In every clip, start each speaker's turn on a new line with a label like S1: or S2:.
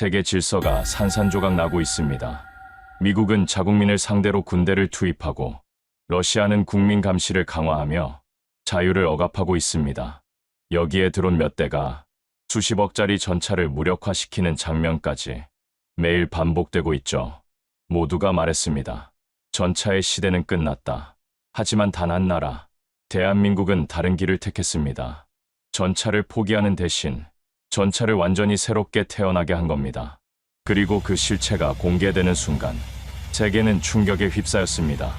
S1: 세계 질서가 산산조각 나고 있습니다. 미국은 자국민을 상대로 군대를 투입하고 러시아는 국민 감시를 강화하며 자유를 억압하고 있습니다. 여기에 드론 몇 대가 수십억짜리 전차를 무력화시키는 장면까지 매일 반복되고 있죠. 모두가 말했습니다. 전차의 시대는 끝났다. 하지만 단 한 나라, 대한민국은 다른 길을 택했습니다. 전차를 포기하는 대신 전차를 완전히 새롭게 태어나게 한 겁니다. 그리고 그 실체가 공개되는 순간 세계는 충격에 휩싸였습니다.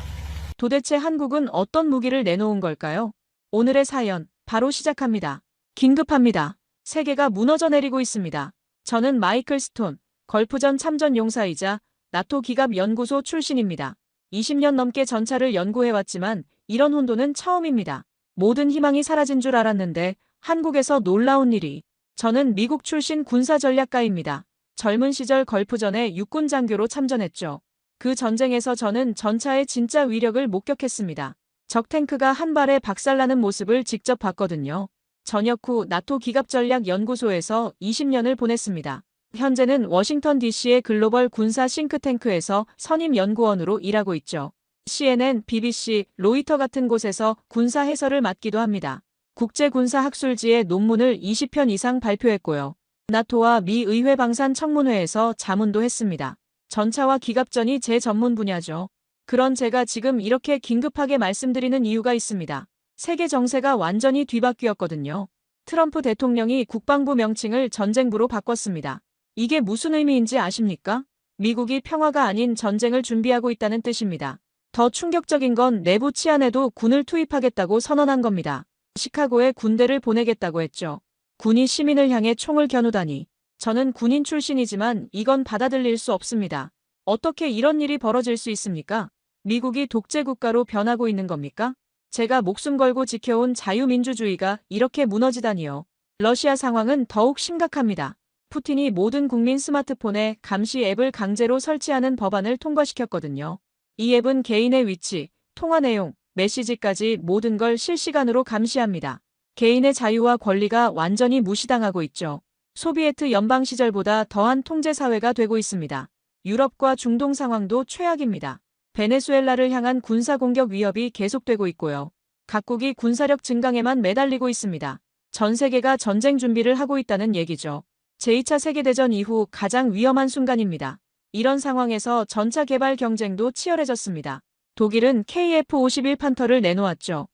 S2: 도대체 한국은 어떤 무기를 내놓은 걸까요? 오늘의 사연, 바로 시작합니다. 긴급합니다. 세계가 무너져 내리고 있습니다. 저는 마이클 스톤, 걸프전 참전 용사이자 나토 기갑연구소 출신입니다. 20년 넘게 전차를 연구해왔지만 이런 혼돈은 처음입니다. 모든 희망이 사라진 줄 알았는데 한국에서 놀라운 일이. 저는 미국 출신 군사전략가입니다. 젊은 시절 걸프전에 육군 장교로 참전했죠. 그 전쟁에서 저는 전차의 진짜 위력을 목격했습니다. 적 탱크가 한 발에 박살나는 모습을 직접 봤거든요. 전역 후 나토 기갑전략연구소에서 20년을 보냈습니다. 현재는 워싱턴 DC의 글로벌 군사 싱크탱크에서 선임 연구원으로 일하고 있죠. CNN, BBC, 로이터 같은 곳에서 군사 해설을 맡기도 합니다. 국제군사학술지에 논문을 20편 이상 발표했고요. 나토와 미 의회 방산 청문회에서 자문도 했습니다. 전차와 기갑전이 제 전문 분야죠. 그런 제가 지금 이렇게 긴급하게 말씀드리는 이유가 있습니다. 세계 정세가 완전히 뒤바뀌었거든요. 트럼프 대통령이 국방부 명칭을 전쟁부로 바꿨습니다. 이게 무슨 의미인지 아십니까? 미국이 평화가 아닌 전쟁을 준비하고 있다는 뜻입니다. 더 충격적인 건 내부 치안에도 군을 투입하겠다고 선언한 겁니다. 시카고에 군대를 보내겠다고 했죠. 군이 시민을 향해 총을 겨누다니. 저는 군인 출신이지만 이건 받아들일 수 없습니다. 어떻게 이런 일이 벌어질 수 있습니까? 미국이 독재 국가로 변하고 있는 겁니까? 제가 목숨 걸고 지켜온 자유민주주의가 이렇게 무너지다니요. 러시아 상황은 더욱 심각합니다. 푸틴이 모든 국민 스마트폰에 감시 앱을 강제로 설치하는 법안을 통과시켰거든요. 이 앱은 개인의 위치, 통화 내용, 메시지까지 모든 걸 실시간으로 감시합니다. 개인의 자유와 권리가 완전히 무시당하고 있죠. 소비에트 연방 시절보다 더한 통제 사회가 되고 있습니다. 유럽과 중동 상황도 최악입니다. 베네수엘라를 향한 군사 공격 위협이 계속되고 있고요. 각국이 군사력 증강에만 매달리고 있습니다. 전 세계가 전쟁 준비를 하고 있다는 얘기죠. 제2차 세계대전 이후 가장 위험한 순간입니다. 이런 상황에서 전차 개발 경쟁도 치열해졌습니다. 독일은 KF-51 판터를 내놓았죠.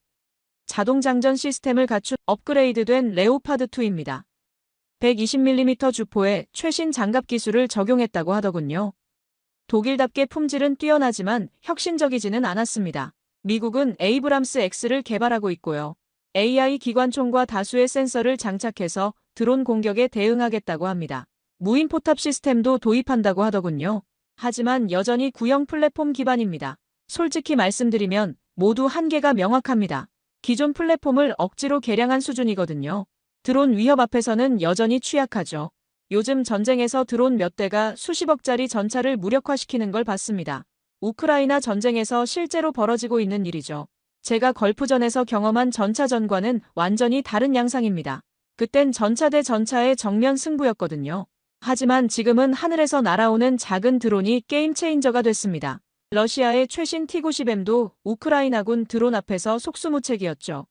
S2: 자동 장전 시스템을 갖춘 업그레이드된 레오파드2입니다. 120mm 주포에 최신 장갑 기술을 적용했다고 하더군요. 독일답게 품질은 뛰어나지만 혁신적이지는 않았습니다. 미국은 에이브람스 X를 개발하고 있고요. AI 기관총과 다수의 센서를 장착해서 드론 공격에 대응하겠다고 합니다. 무인 포탑 시스템도 도입한다고 하더군요. 하지만 여전히 구형 플랫폼 기반입니다. 솔직히 말씀드리면 모두 한계가 명확합니다. 기존 플랫폼을 억지로 개량한 수준이거든요. 드론 위협 앞에서는 여전히 취약하죠. 요즘 전쟁에서 드론 몇 대가 수십억짜리 전차를 무력화시키는 걸 봤습니다. 우크라이나 전쟁에서 실제로 벌어지고 있는 일이죠. 제가 걸프전에서 경험한 전차전과는 완전히 다른 양상입니다. 그땐 전차 대 전차의 정면 승부였거든요. 하지만 지금은 하늘에서 날아오는 작은 드론이 게임 체인저가 됐습니다. 러시아의 최신 T-90M도 우크라이나군 드론 앞에서 속수무책이었죠.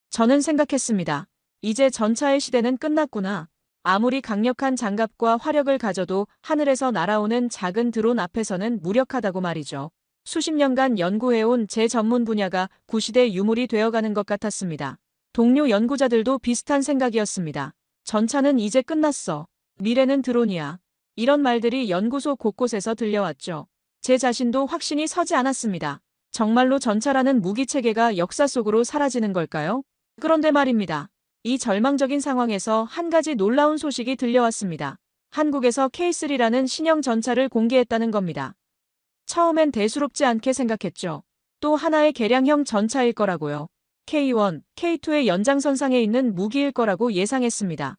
S2: 저는 생각했습니다. 이제 전차의 시대는 끝났구나. 아무리 강력한 장갑과 화력을 가져도 하늘에서 날아오는 작은 드론 앞에서는 무력하다고 말이죠. 수십 년간 연구해온 제 전문 분야가 구시대 유물이 되어가는 것 같았습니다. 동료 연구자들도 비슷한 생각이었습니다. 전차는 이제 끝났어. 미래는 드론이야. 이런 말들이 연구소 곳곳에서 들려왔죠. 제 자신도 확신이 서지 않았습니다. 정말로 전차라는 무기체계가 역사 속으로 사라지는 걸까요? 그런데 말입니다. 이 절망적인 상황에서 한 가지 놀라운 소식이 들려왔습니다. 한국에서 K3라는 신형 전차를 공개했다는 겁니다. 처음엔 대수롭지 않게 생각했죠. 또 하나의 개량형 전차일 거라고요. K1, K2의 연장선상에 있는 무기일 거라고 예상했습니다.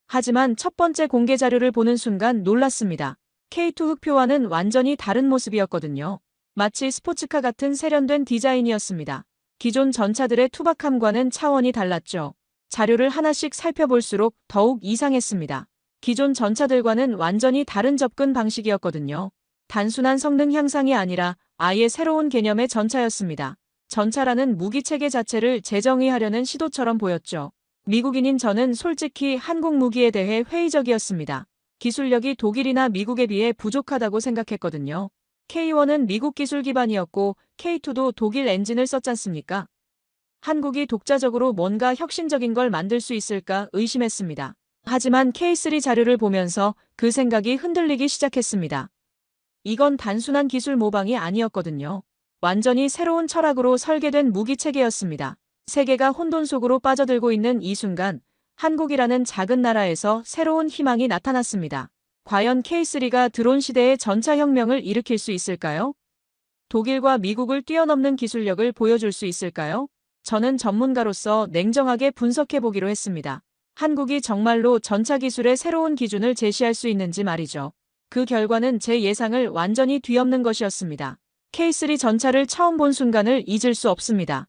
S2: 하지만 첫 번째 공개 자료를 보는 순간 놀랐습니다. K2 흑표와는 완전히 다른 모습이었거든요. 마치 스포츠카 같은 세련된 디자인이었습니다. 기존 전차들의 투박함과는 차원이 달랐죠. 자료를 하나씩 살펴볼수록 더욱 이상했습니다. 기존 전차들과는 완전히 다른 접근 방식이었거든요. 단순한 성능 향상이 아니라 아예 새로운 개념의 전차였습니다. 전차라는 무기체계 자체를 재정의하려는 시도처럼 보였죠. 미국인인 저는 솔직히 한국 무기에 대해 회의적이었습니다. 기술력이 독일이나 미국에 비해 부족하다고 생각했거든요. K1은 미국 기술 기반이었고 K2도 독일 엔진을 썼잖습니까? 한국이 독자적으로 뭔가 혁신적인 걸 만들 수 있을까 의심했습니다. 하지만 K3 자료를 보면서 그 생각이 흔들리기 시작했습니다. 이건 단순한 기술 모방이 아니었거든요. 완전히 새로운 철학으로 설계된 무기 체계였습니다. 세계가 혼돈 속으로 빠져들고 있는 이 순간 한국이라는 작은 나라에서 새로운 희망이 나타났습니다. 과연 K3가 드론 시대의 전차혁명을 일으킬 수 있을까요? 독일과 미국을 뛰어넘는 기술력을 보여줄 수 있을까요? 저는 전문가로서 냉정하게 분석해보기로 했습니다. 한국이 정말로 전차 기술의 새로운 기준을 제시할 수 있는지 말이죠. 그 결과는 제 예상을 완전히 뒤엎는 것이었습니다. K3 전차를 처음 본 순간을 잊을 수 없습니다.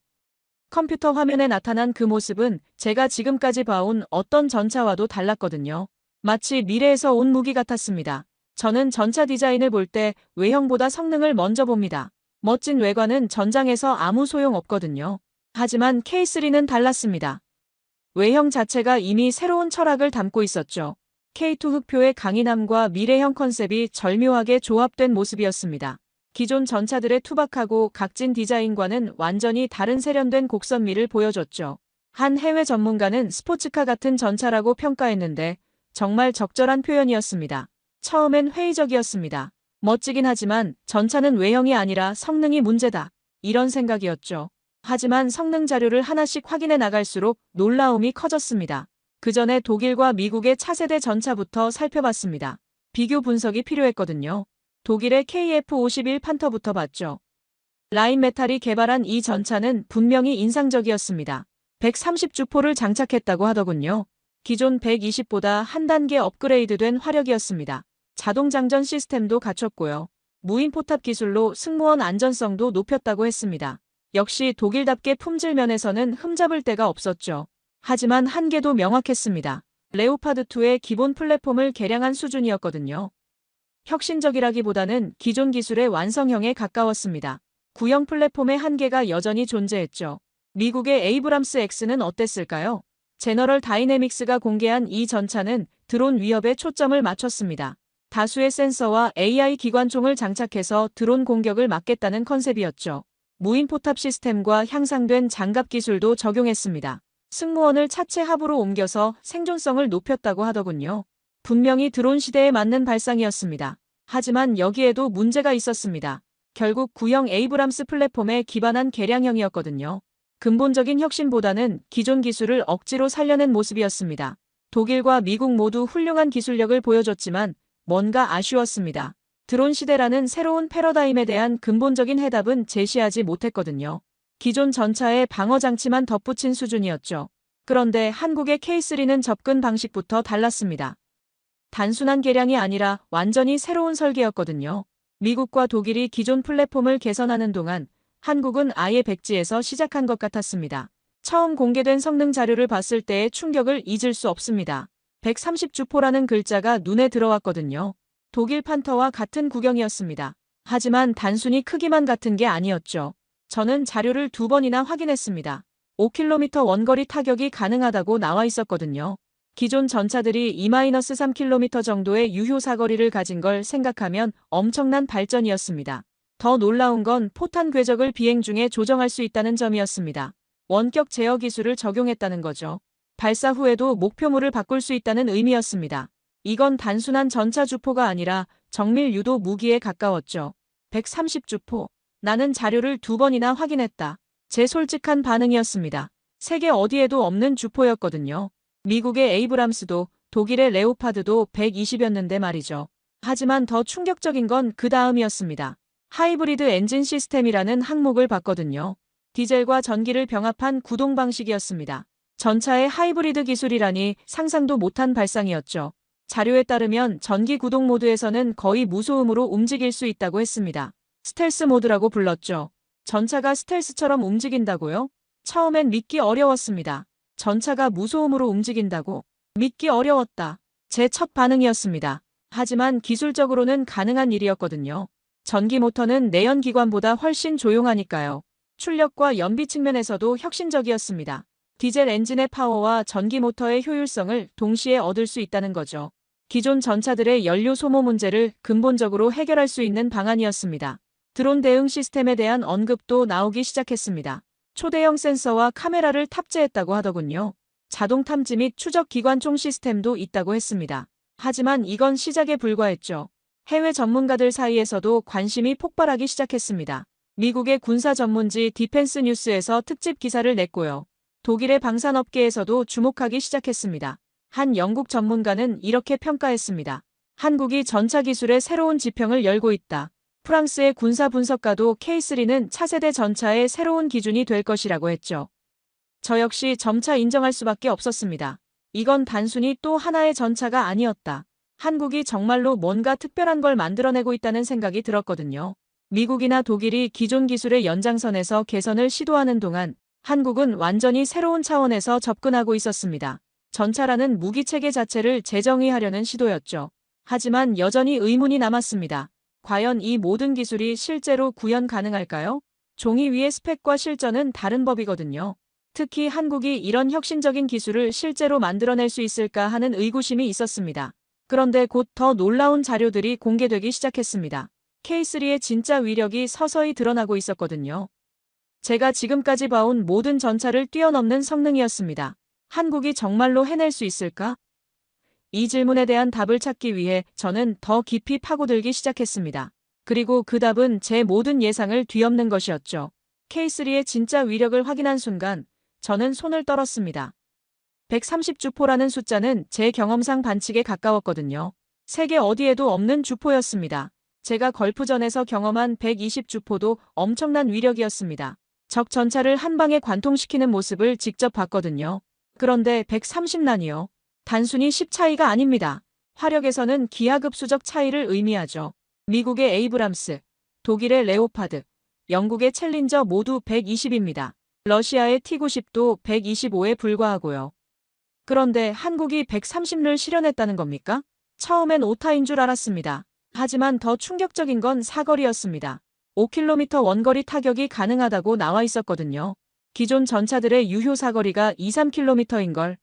S2: 컴퓨터 화면에 나타난 그 모습은 제가 지금까지 봐온 어떤 전차와도 달랐거든요. 마치 미래에서 온 무기 같았습니다. 저는 전차 디자인을 볼 때 외형보다 성능을 먼저 봅니다. 멋진 외관은 전장에서 아무 소용 없거든요. 하지만 K3는 달랐습니다. 외형 자체가 이미 새로운 철학을 담고 있었죠. K2 흑표의 강인함과 미래형 컨셉이 절묘하게 조합된 모습이었습니다. 기존 전차들의 투박하고 각진 디자인과는 완전히 다른 세련된 곡선미를 보여줬죠. 한 해외 전문가는 스포츠카 같은 전차라고 평가했는데 정말 적절한 표현이었습니다. 처음엔 회의적이었습니다. 멋지긴 하지만 전차는 외형이 아니라 성능이 문제다. 이런 생각이었죠. 하지만 성능 자료를 하나씩 확인해 나갈수록 놀라움이 커졌습니다. 그 전에 독일과 미국의 차세대 전차부터 살펴봤습니다. 비교 분석이 필요했거든요. 독일의 KF-51 판터부터 봤죠. 라인메탈이 개발한 이 전차는 분명히 인상적이었습니다. 130주포를 장착했다고 하더군요. 기존 120보다 한 단계 업그레이드된 화력이었습니다. 자동장전 시스템도 갖췄고요. 무인 포탑 기술로 승무원 안전성도 높였다고 했습니다. 역시 독일답게 품질 면에서는 흠잡을 데가 없었죠. 하지만 한계도 명확했습니다. 레오파드2의 기본 플랫폼을 개량한 수준이었거든요. 혁신적이라기보다는 기존 기술의 완성형에 가까웠습니다. 구형 플랫폼의 한계가 여전히 존재했죠. 미국의 에이브람스 X는 어땠을까요? 제너럴 다이내믹스가 공개한 이 전차는 드론 위협에 초점을 맞췄습니다. 다수의 센서와 AI 기관총을 장착해서 드론 공격을 막겠다는 컨셉이었죠. 무인 포탑 시스템과 향상된 장갑 기술도 적용했습니다. 승무원을 차체 하부로 옮겨서 생존성을 높였다고 하더군요. 분명히 드론 시대에 맞는 발상이었습니다. 하지만 여기에도 문제가 있었습니다. 결국 구형 에이브람스 플랫폼에 기반한 개량형이었거든요. 근본적인 혁신보다는 기존 기술을 억지로 살려낸 모습이었습니다. 독일과 미국 모두 훌륭한 기술력을 보여줬지만 뭔가 아쉬웠습니다. 드론 시대라는 새로운 패러다임에 대한 근본적인 해답은 제시하지 못했거든요. 기존 전차에 방어 장치만 덧붙인 수준이었죠. 그런데 한국의 K3는 접근 방식부터 달랐습니다. 단순한 개량이 아니라 완전히 새로운 설계였거든요. 미국과 독일이 기존 플랫폼을 개선하는 동안 한국은 아예 백지에서 시작한 것 같았습니다. 처음 공개된 성능 자료를 봤을 때의 충격을 잊을 수 없습니다. 130주포라는 글자가 눈에 들어왔거든요. 독일 판터와 같은 구경이었습니다. 하지만 단순히 크기만 같은 게 아니었죠. 저는 자료를 2번이나 확인했습니다. 5km 원거리 타격이 가능하다고 나와 있었거든요. 기존 전차들이 2-3km 정도의 유효 사거리를 가진 걸 생각하면 엄청난 발전이었습니다. 더 놀라운 건 포탄 궤적을 비행 중에 조정할 수 있다는 점이었습니다. 원격 제어 기술을 적용했다는 거죠. 발사 후에도 목표물을 바꿀 수 있다는 의미였습니다. 이건 단순한 전차 주포가 아니라 정밀 유도 무기에 가까웠죠. 130주포. 나는 자료를 2번이나 확인했다. 제 솔직한 반응이었습니다. 세계 어디에도 없는 주포였거든요. 미국의 에이브람스도 독일의 레오파드도 120였는데 말이죠. 하지만 더 충격적인 건 그 다음이었습니다. 하이브리드 엔진 시스템이라는 항목을 봤거든요. 디젤과 전기를 병합한 구동 방식이었습니다. 전차의 하이브리드 기술이라니 상상도 못한 발상이었죠. 자료에 따르면 전기 구동 모드에서는 거의 무소음으로 움직일 수 있다고 했습니다. 스텔스 모드라고 불렀죠. 전차가 스텔스처럼 움직인다고요? 처음엔 믿기 어려웠습니다. 전차가 무소음으로 움직인다고? 믿기 어려웠다. 제 첫 반응이었습니다. 하지만 기술적으로는 가능한 일이었거든요. 전기 모터는 내연기관보다 훨씬 조용하니까요. 출력과 연비 측면에서도 혁신적이었습니다. 디젤 엔진의 파워와 전기 모터의 효율성을 동시에 얻을 수 있다는 거죠. 기존 전차들의 연료 소모 문제를 근본적으로 해결할 수 있는 방안이었습니다. 드론 대응 시스템에 대한 언급도 나오기 시작했습니다. 초대형 센서와 카메라를 탑재했다고 하더군요. 자동 탐지 및 추적 기관총 시스템도 있다고 했습니다. 하지만 이건 시작에 불과했죠. 해외 전문가들 사이에서도 관심이 폭발하기 시작했습니다. 미국의 군사 전문지 디펜스 뉴스에서 특집 기사를 냈고요. 독일의 방산업계에서도 주목하기 시작했습니다. 한 영국 전문가는 이렇게 평가했습니다. 한국이 전차 기술의 새로운 지평을 열고 있다. 프랑스의 군사 분석가도 K3는 차세대 전차의 새로운 기준이 될 것이라고 했죠. 저 역시 점차 인정할 수밖에 없었습니다. 이건 단순히 또 하나의 전차가 아니었다. 한국이 정말로 뭔가 특별한 걸 만들어내고 있다는 생각이 들었거든요. 미국이나 독일이 기존 기술의 연장선에서 개선을 시도하는 동안 한국은 완전히 새로운 차원에서 접근하고 있었습니다. 전차라는 무기체계 자체를 재정의하려는 시도였죠. 하지만 여전히 의문이 남았습니다. 과연 이 모든 기술이 실제로 구현 가능할까요? 종이 위의 스펙과 실전은 다른 법이거든요. 특히 한국이 이런 혁신적인 기술을 실제로 만들어낼 수 있을까 하는 의구심이 있었습니다. 그런데 곧 더 놀라운 자료들이 공개되기 시작했습니다. K3의 진짜 위력이 서서히 드러나고 있었거든요. 제가 지금까지 봐온 모든 전차를 뛰어넘는 성능이었습니다. 한국이 정말로 해낼 수 있을까? 이 질문에 대한 답을 찾기 위해 저는 더 깊이 파고들기 시작했습니다. 그리고 그 답은 제 모든 예상을 뒤엎는 것이었죠. K3의 진짜 위력을 확인한 순간 저는 손을 떨었습니다. 130주포라는 숫자는 제 경험상 반칙에 가까웠거든요. 세계 어디에도 없는 주포였습니다. 제가 걸프전에서 경험한 120주포도 엄청난 위력이었습니다. 적 전차를 한 방에 관통시키는 모습을 직접 봤거든요. 그런데 130난이요. 단순히 10 차이가 아닙니다. 화력에서는 기하급수적 차이를 의미하죠. 미국의 에이브람스, 독일의 레오파드, 영국의 챌린저 모두 120입니다. 러시아의 T-90도 125에 불과하고요. 그런데 한국이 130를 실현했다는 겁니까? 처음엔 오타인 줄 알았습니다. 하지만 더 충격적인 건 사거리였습니다. 5km 원거리 타격이 가능하다고 나와 있었거든요. 기존 전차들의 유효 사거리가 2-3km인 걸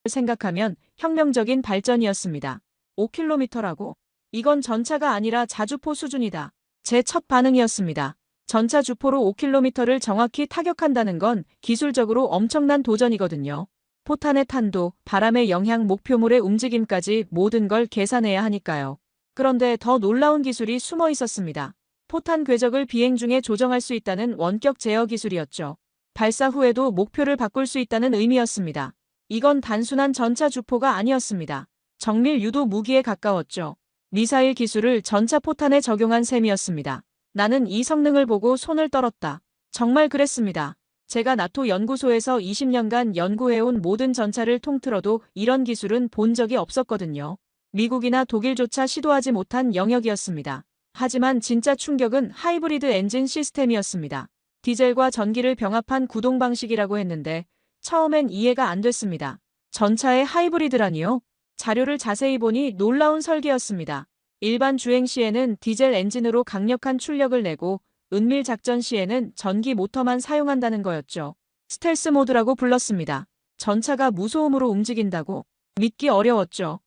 S2: 생각하면 혁명적인 발전이었습니다. 5km라고? 이건 전차가 아니라 자주포 수준이다. 제 첫 반응이었습니다. 전차 주포로 5km를 정확히 타격한다는 건 기술적으로 엄청난 도전이거든요. 포탄의 탄도, 바람의 영향, 목표물의 움직임까지 모든 걸 계산해야 하니까요. 그런데 더 놀라운 기술이 숨어 있었습니다. 포탄 궤적을 비행 중에 조정할 수 있다는 원격 제어 기술이었죠. 발사 후에도 목표를 바꿀 수 있다는 의미였습니다. 이건 단순한 전차 주포가 아니었습니다. 정밀 유도 무기에 가까웠죠. 미사일 기술을 전차 포탄에 적용한 셈이었습니다. 나는 이 성능을 보고 손을 떨었다. 정말 그랬습니다. 제가 나토 연구소에서 20년간 연구해온 모든 전차를 통틀어도 이런 기술은 본 적이 없었거든요. 미국이나 독일조차 시도하지 못한 영역이었습니다. 하지만 진짜 충격은 하이브리드 엔진 시스템이었습니다. 디젤과 전기를 병합한 구동 방식이라고 했는데 처음엔 이해가 안 됐습니다. 전차의 하이브리드라니요? 자료를 자세히 보니 놀라운 설계였습니다. 일반 주행 시에는 디젤 엔진으로 강력한 출력을 내고 은밀 작전 시에는 전기 모터만 사용한다는 거였죠. 스텔스 모드라고 불렀습니다. 전차가 무소음으로 움직인다고? 믿기 어려웠죠.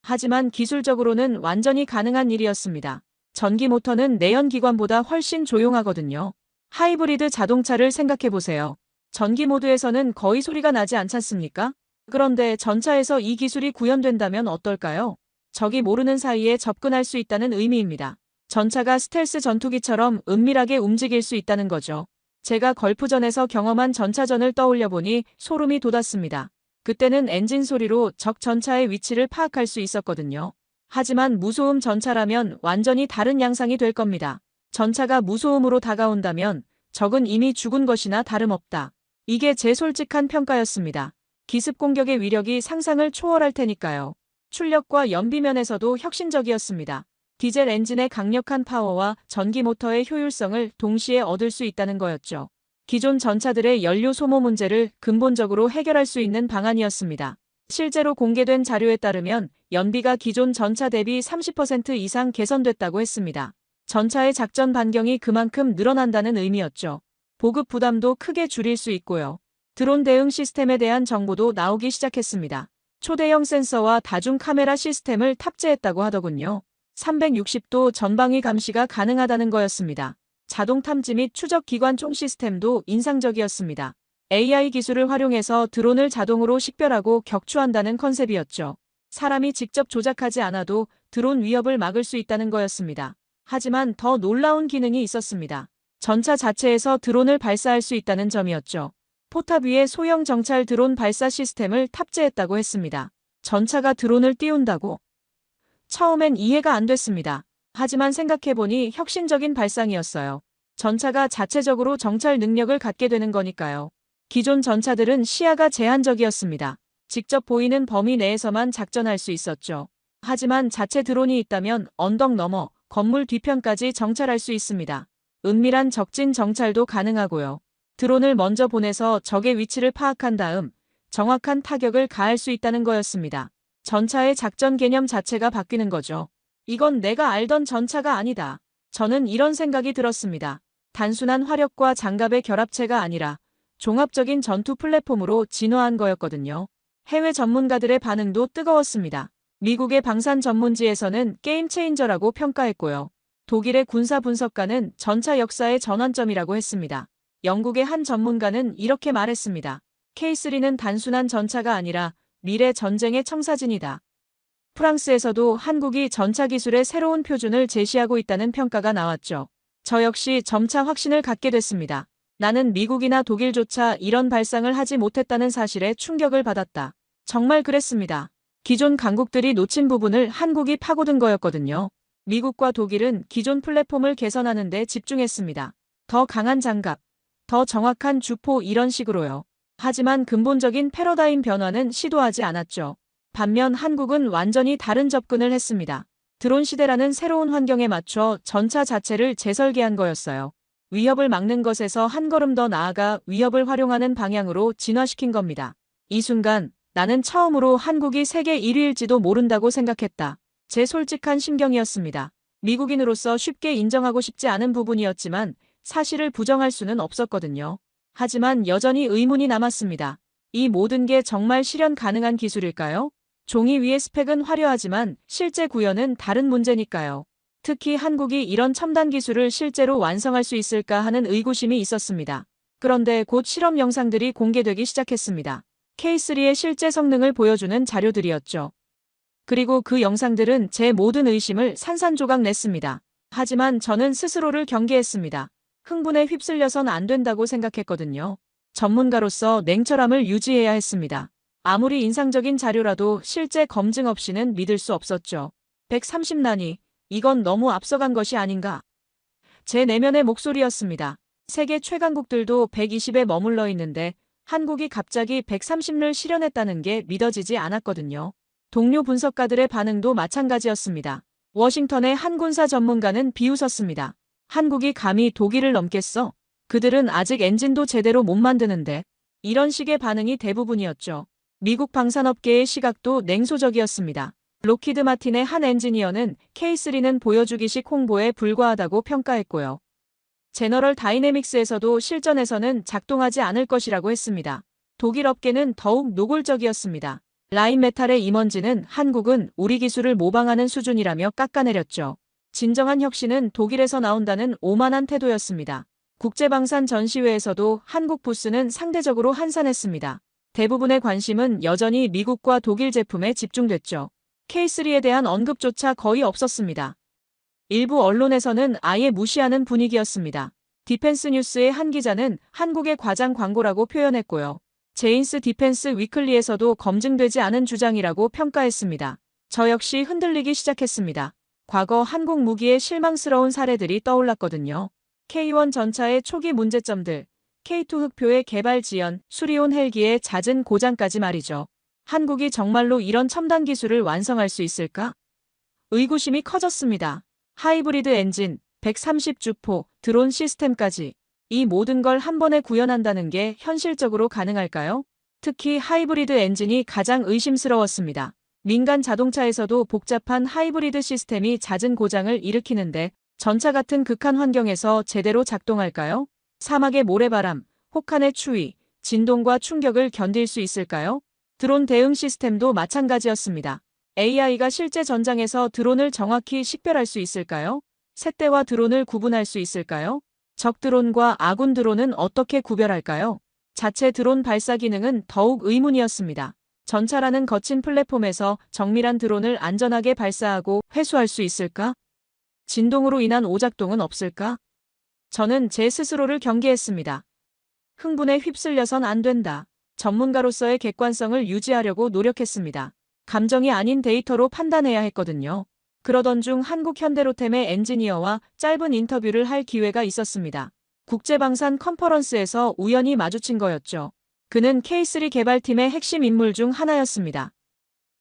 S2: 하지만 기술적으로는 완전히 가능한 일이었습니다. 전기 모터는 내연기관보다 훨씬 조용하거든요. 하이브리드 자동차를 생각해보세요. 전기 모드에서는 거의 소리가 나지 않잖습니까? 그런데 전차에서 이 기술이 구현된다면 어떨까요? 적이 모르는 사이에 접근할 수 있다는 의미입니다. 전차가 스텔스 전투기처럼 은밀하게 움직일 수 있다는 거죠. 제가 걸프전에서 경험한 전차전을 떠올려보니 소름이 돋았습니다. 그때는 엔진 소리로 적 전차의 위치를 파악할 수 있었거든요. 하지만 무소음 전차라면 완전히 다른 양상이 될 겁니다. 전차가 무소음으로 다가온다면 적은 이미 죽은 것이나 다름없다. 이게 제 솔직한 평가였습니다. 기습 공격의 위력이 상상을 초월할 테니까요. 출력과 연비면에서도 혁신적이었습니다. 디젤 엔진의 강력한 파워와 전기 모터의 효율성을 동시에 얻을 수 있다는 거였죠. 기존 전차들의 연료 소모 문제를 근본적으로 해결할 수 있는 방안이었습니다. 실제로 공개된 자료에 따르면 연비가 기존 전차 대비 30% 이상 개선됐다고 했습니다. 전차의 작전 반경이 그만큼 늘어난다는 의미였죠. 보급 부담도 크게 줄일 수 있고요. 드론 대응 시스템에 대한 정보도 나오기 시작했습니다. 초대형 센서와 다중 카메라 시스템을 탑재했다고 하더군요. 360도 전방위 감시가 가능하다는 거였습니다. 자동 탐지 및 추적 기관총 시스템도 인상적이었습니다. AI 기술을 활용해서 드론을 자동으로 식별하고 격추한다는 컨셉이었죠. 사람이 직접 조작하지 않아도 드론 위협을 막을 수 있다는 거였습니다. 하지만 더 놀라운 기능이 있었습니다. 전차 자체에서 드론을 발사할 수 있다는 점이었죠. 포탑 위에 소형 정찰 드론 발사 시스템을 탑재했다고 했습니다. 전차가 드론을 띄운다고? 처음엔 이해가 안 됐습니다. 하지만 생각해보니 혁신적인 발상이었어요. 전차가 자체적으로 정찰 능력을 갖게 되는 거니까요. 기존 전차들은 시야가 제한적이었습니다. 직접 보이는 범위 내에서만 작전할 수 있었죠. 하지만 자체 드론이 있다면 언덕 너머, 건물 뒤편까지 정찰할 수 있습니다. 은밀한 적진 정찰도 가능하고요. 드론을 먼저 보내서 적의 위치를 파악한 다음 정확한 타격을 가할 수 있다는 거였습니다. 전차의 작전 개념 자체가 바뀌는 거죠. 이건 내가 알던 전차가 아니다. 저는 이런 생각이 들었습니다. 단순한 화력과 장갑의 결합체가 아니라 종합적인 전투 플랫폼으로 진화한 거였거든요. 해외 전문가들의 반응도 뜨거웠습니다. 미국의 방산 전문지에서는 게임 체인저라고 평가했고요. 독일의 군사 분석가는 전차 역사의 전환점이라고 했습니다. 영국의 한 전문가는 이렇게 말했습니다. K3는 단순한 전차가 아니라 미래 전쟁의 청사진이다. 프랑스에서도 한국이 전차 기술의 새로운 표준을 제시하고 있다는 평가가 나왔죠. 저 역시 점차 확신을 갖게 됐습니다. 나는 미국이나 독일조차 이런 발상을 하지 못했다는 사실에 충격을 받았다. 정말 그랬습니다. 기존 강국들이 놓친 부분을 한국이 파고든 거였거든요. 미국과 독일은 기존 플랫폼을 개선하는 데 집중했습니다. 더 강한 장갑, 더 정확한 주포 이런 식으로요. 하지만 근본적인 패러다임 변화는 시도하지 않았죠. 반면 한국은 완전히 다른 접근을 했습니다. 드론 시대라는 새로운 환경에 맞춰 전차 자체를 재설계한 거였어요. 위협을 막는 것에서 한 걸음 더 나아가 위협을 활용하는 방향으로 진화시킨 겁니다. 이 순간 나는 처음으로 한국이 세계 1위일지도 모른다고 생각했다. 제 솔직한 심경이었습니다. 미국인으로서 쉽게 인정하고 싶지 않은 부분이었지만 사실을 부정할 수는 없었거든요. 하지만 여전히 의문이 남았습니다. 이 모든 게 정말 실현 가능한 기술일까요? 종이 위의 스펙은 화려하지만 실제 구현은 다른 문제니까요. 특히 한국이 이런 첨단 기술을 실제로 완성할 수 있을까 하는 의구심이 있었습니다. 그런데 곧 실험 영상들이 공개되기 시작했습니다. K3의 실제 성능을 보여주는 자료들이었죠. 그리고 그 영상들은 제 모든 의심을 산산조각 냈습니다. 하지만 저는 스스로를 경계했습니다. 흥분에 휩쓸려선 안 된다고 생각했거든요. 전문가로서 냉철함을 유지해야 했습니다. 아무리 인상적인 자료라도 실제 검증 없이는 믿을 수 없었죠. 130난이, 이건 너무 앞서간 것이 아닌가. 제 내면의 목소리였습니다. 세계 최강국들도 120에 머물러 있는데 한국이 갑자기 130를 실현했다는 게 믿어지지 않았거든요. 동료 분석가들의 반응도 마찬가지였습니다. 워싱턴의 한 군사 전문가는 비웃었습니다. 한국이 감히 독일을 넘겠어? 그들은 아직 엔진도 제대로 못 만드는데. 이런 식의 반응이 대부분이었죠. 미국 방산업계의 시각도 냉소적이었습니다. 록히드 마틴의 한 엔지니어는 K3는 보여주기식 홍보에 불과하다고 평가했고요. 제너럴 다이내믹스에서도 실전에서는 작동하지 않을 것이라고 했습니다. 독일 업계는 더욱 노골적이었습니다. 라인메탈의 임원진은 한국은 우리 기술을 모방하는 수준이라며 깎아내렸죠. 진정한 혁신은 독일에서 나온다는 오만한 태도였습니다. 국제방산 전시회에서도 한국 부스는 상대적으로 한산했습니다. 대부분의 관심은 여전히 미국과 독일 제품에 집중됐죠. K3에 대한 언급조차 거의 없었습니다. 일부 언론에서는 아예 무시하는 분위기였습니다. 디펜스 뉴스의 한 기자는 한국의 과장 광고라고 표현했고요. 제인스 디펜스 위클리에서도 검증되지 않은 주장이라고 평가했습니다. 저 역시 흔들리기 시작했습니다. 과거 한국 무기의 실망스러운 사례들이 떠올랐거든요. K1 전차의 초기 문제점들, K2 흑표의 개발 지연, 수리온 헬기의 잦은 고장까지 말이죠. 한국이 정말로 이런 첨단 기술을 완성할 수 있을까? 의구심이 커졌습니다. 하이브리드 엔진, 130주포, 드론 시스템까지. 이 모든 걸 한 번에 구현한다는 게 현실적으로 가능할까요? 특히 하이브리드 엔진이 가장 의심스러웠습니다. 민간 자동차에서도 복잡한 하이브리드 시스템이 잦은 고장을 일으키는데 전차 같은 극한 환경에서 제대로 작동할까요? 사막의 모래바람, 혹한의 추위, 진동과 충격을 견딜 수 있을까요? 드론 대응 시스템도 마찬가지였습니다. AI가 실제 전장에서 드론을 정확히 식별할 수 있을까요? 새떼와 드론을 구분할 수 있을까요? 적 드론과 아군 드론은 어떻게 구별할까요? 자체 드론 발사 기능은 더욱 의문이었습니다. 전차라는 거친 플랫폼에서 정밀한 드론을 안전하게 발사하고 회수할 수 있을까? 진동으로 인한 오작동은 없을까? 저는 제 스스로를 경계했습니다. 흥분에 휩쓸려선 안 된다. 전문가로서의 객관성을 유지하려고 노력했습니다. 감정이 아닌 데이터로 판단해야 했거든요. 그러던 중 한국 현대로템의 엔지니어와 짧은 인터뷰를 할 기회가 있었습니다. 국제방산 컨퍼런스에서 우연히 마주친 거였죠. 그는 K3 개발팀의 핵심 인물 중 하나였습니다.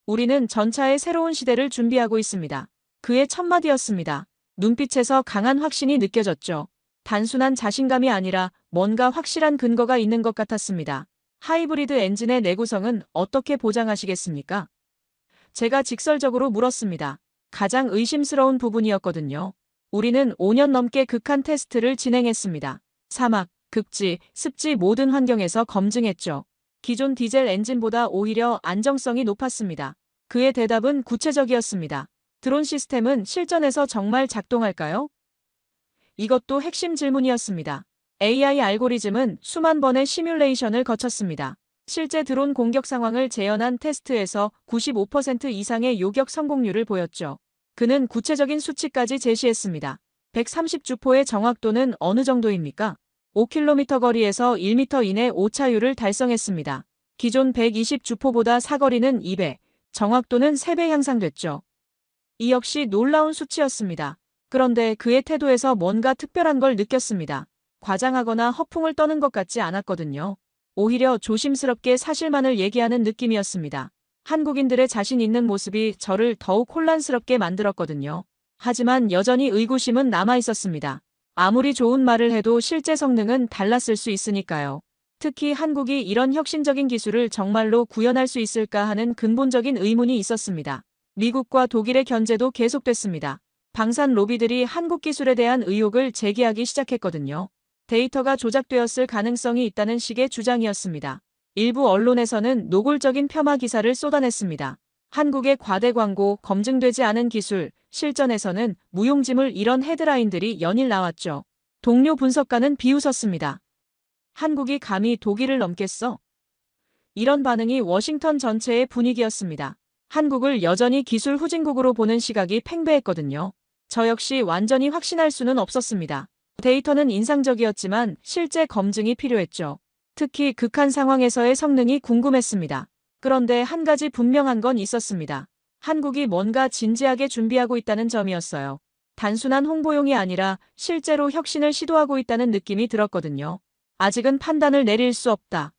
S2: 우리는 전차의 새로운 시대를 준비하고 있습니다. 그의 첫마디였습니다. 눈빛에서 강한 확신이 느껴졌죠. 단순한 자신감이 아니라 뭔가 확실한 근거가 있는 것 같았습니다. 하이브리드 엔진의 내구성은 어떻게 보장하시겠습니까? 제가 직설적으로 물었습니다. 가장 의심스러운 부분이었거든요. 우리는 5년 넘게 극한 테스트를 진행했습니다. 사막, 극지, 습지 모든 환경에서 검증했죠. 기존 디젤 엔진보다 오히려 안정성이 높았습니다. 그의 대답은 구체적이었습니다. 드론 시스템은 실전에서 정말 작동할까요? 이것도 핵심 질문이었습니다. AI 알고리즘은 수만 번의 시뮬레이션을 거쳤습니다. 실제 드론 공격 상황을 재현한 테스트에서 95% 이상의 요격 성공률을 보였죠. 그는 구체적인 수치까지 제시했습니다. 130주포의 정확도는 어느 정도입니까? 5km 거리에서 1m 이내 오차율을 달성했습니다. 기존 120주포보다 사거리는 2배, 정확도는 3배 향상됐죠. 이 역시 놀라운 수치였습니다. 그런데 그의 태도에서 뭔가 특별한 걸 느꼈습니다. 과장하거나 허풍을 떠는 것 같지 않았거든요. 오히려 조심스럽게 사실만을 얘기하는 느낌이었습니다. 한국인들의 자신 있는 모습이 저를 더욱 혼란스럽게 만들었거든요. 하지만 여전히 의구심은 남아 있었습니다. 아무리 좋은 말을 해도 실제 성능은 달랐을 수 있으니까요. 특히 한국이 이런 혁신적인 기술을 정말로 구현할 수 있을까 하는 근본적인 의문이 있었습니다. 미국과 독일의 견제도 계속됐습니다. 방산 로비들이 한국 기술에 대한 의혹을 제기하기 시작했거든요. 데이터가 조작되었을 가능성이 있다는 식의 주장이었습니다. 일부 언론에서는 노골적인 폄하 기사를 쏟아냈습니다. 한국의 과대 광고, 검증되지 않은 기술, 실전에서는 무용지물 이런 헤드라인들이 연일 나왔죠. 동료 분석가는 비웃었습니다. 한국이 감히 독일을 넘겠어? 이런 반응이 워싱턴 전체의 분위기였습니다. 한국을 여전히 기술 후진국으로 보는 시각이 팽배했거든요. 저 역시 완전히 확신할 수는 없었습니다. 데이터는 인상적이었지만 실제 검증이 필요했죠. 특히 극한 상황에서의 성능이 궁금했습니다. 그런데 한 가지 분명한 건 있었습니다. 한국이 뭔가 진지하게 준비하고 있다는 점이었어요. 단순한 홍보용이 아니라 실제로 혁신을 시도하고 있다는 느낌이 들었거든요. 아직은 판단을 내릴 수 없다.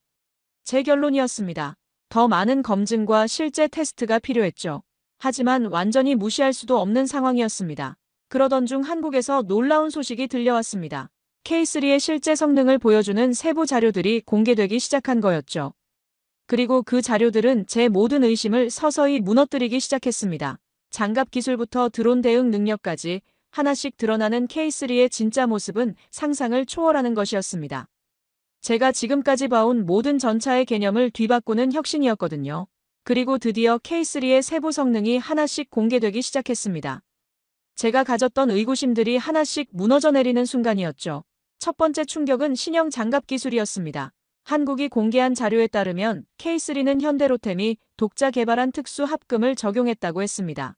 S2: 제 결론이었습니다. 더 많은 검증과 실제 테스트가 필요했죠. 하지만 완전히 무시할 수도 없는 상황이었습니다. 그러던 중 한국에서 놀라운 소식이 들려왔습니다. K3의 실제 성능을 보여주는 세부 자료들이 공개되기 시작한 거였죠. 그리고 그 자료들은 제 모든 의심을 서서히 무너뜨리기 시작했습니다. 장갑 기술부터 드론 대응 능력까지 하나씩 드러나는 K3의 진짜 모습은 상상을 초월하는 것이었습니다. 제가 지금까지 봐온 모든 전차의 개념을 뒤바꾸는 혁신이었거든요. 그리고 드디어 K3의 세부 성능이 하나씩 공개되기 시작했습니다. 제가 가졌던 의구심들이 하나씩 무너져 내리는 순간이었죠. 첫 번째 충격은 신형 장갑 기술이었습니다. 한국이 공개한 자료에 따르면 K3는 현대로템이 독자 개발한 특수 합금을 적용했다고 했습니다.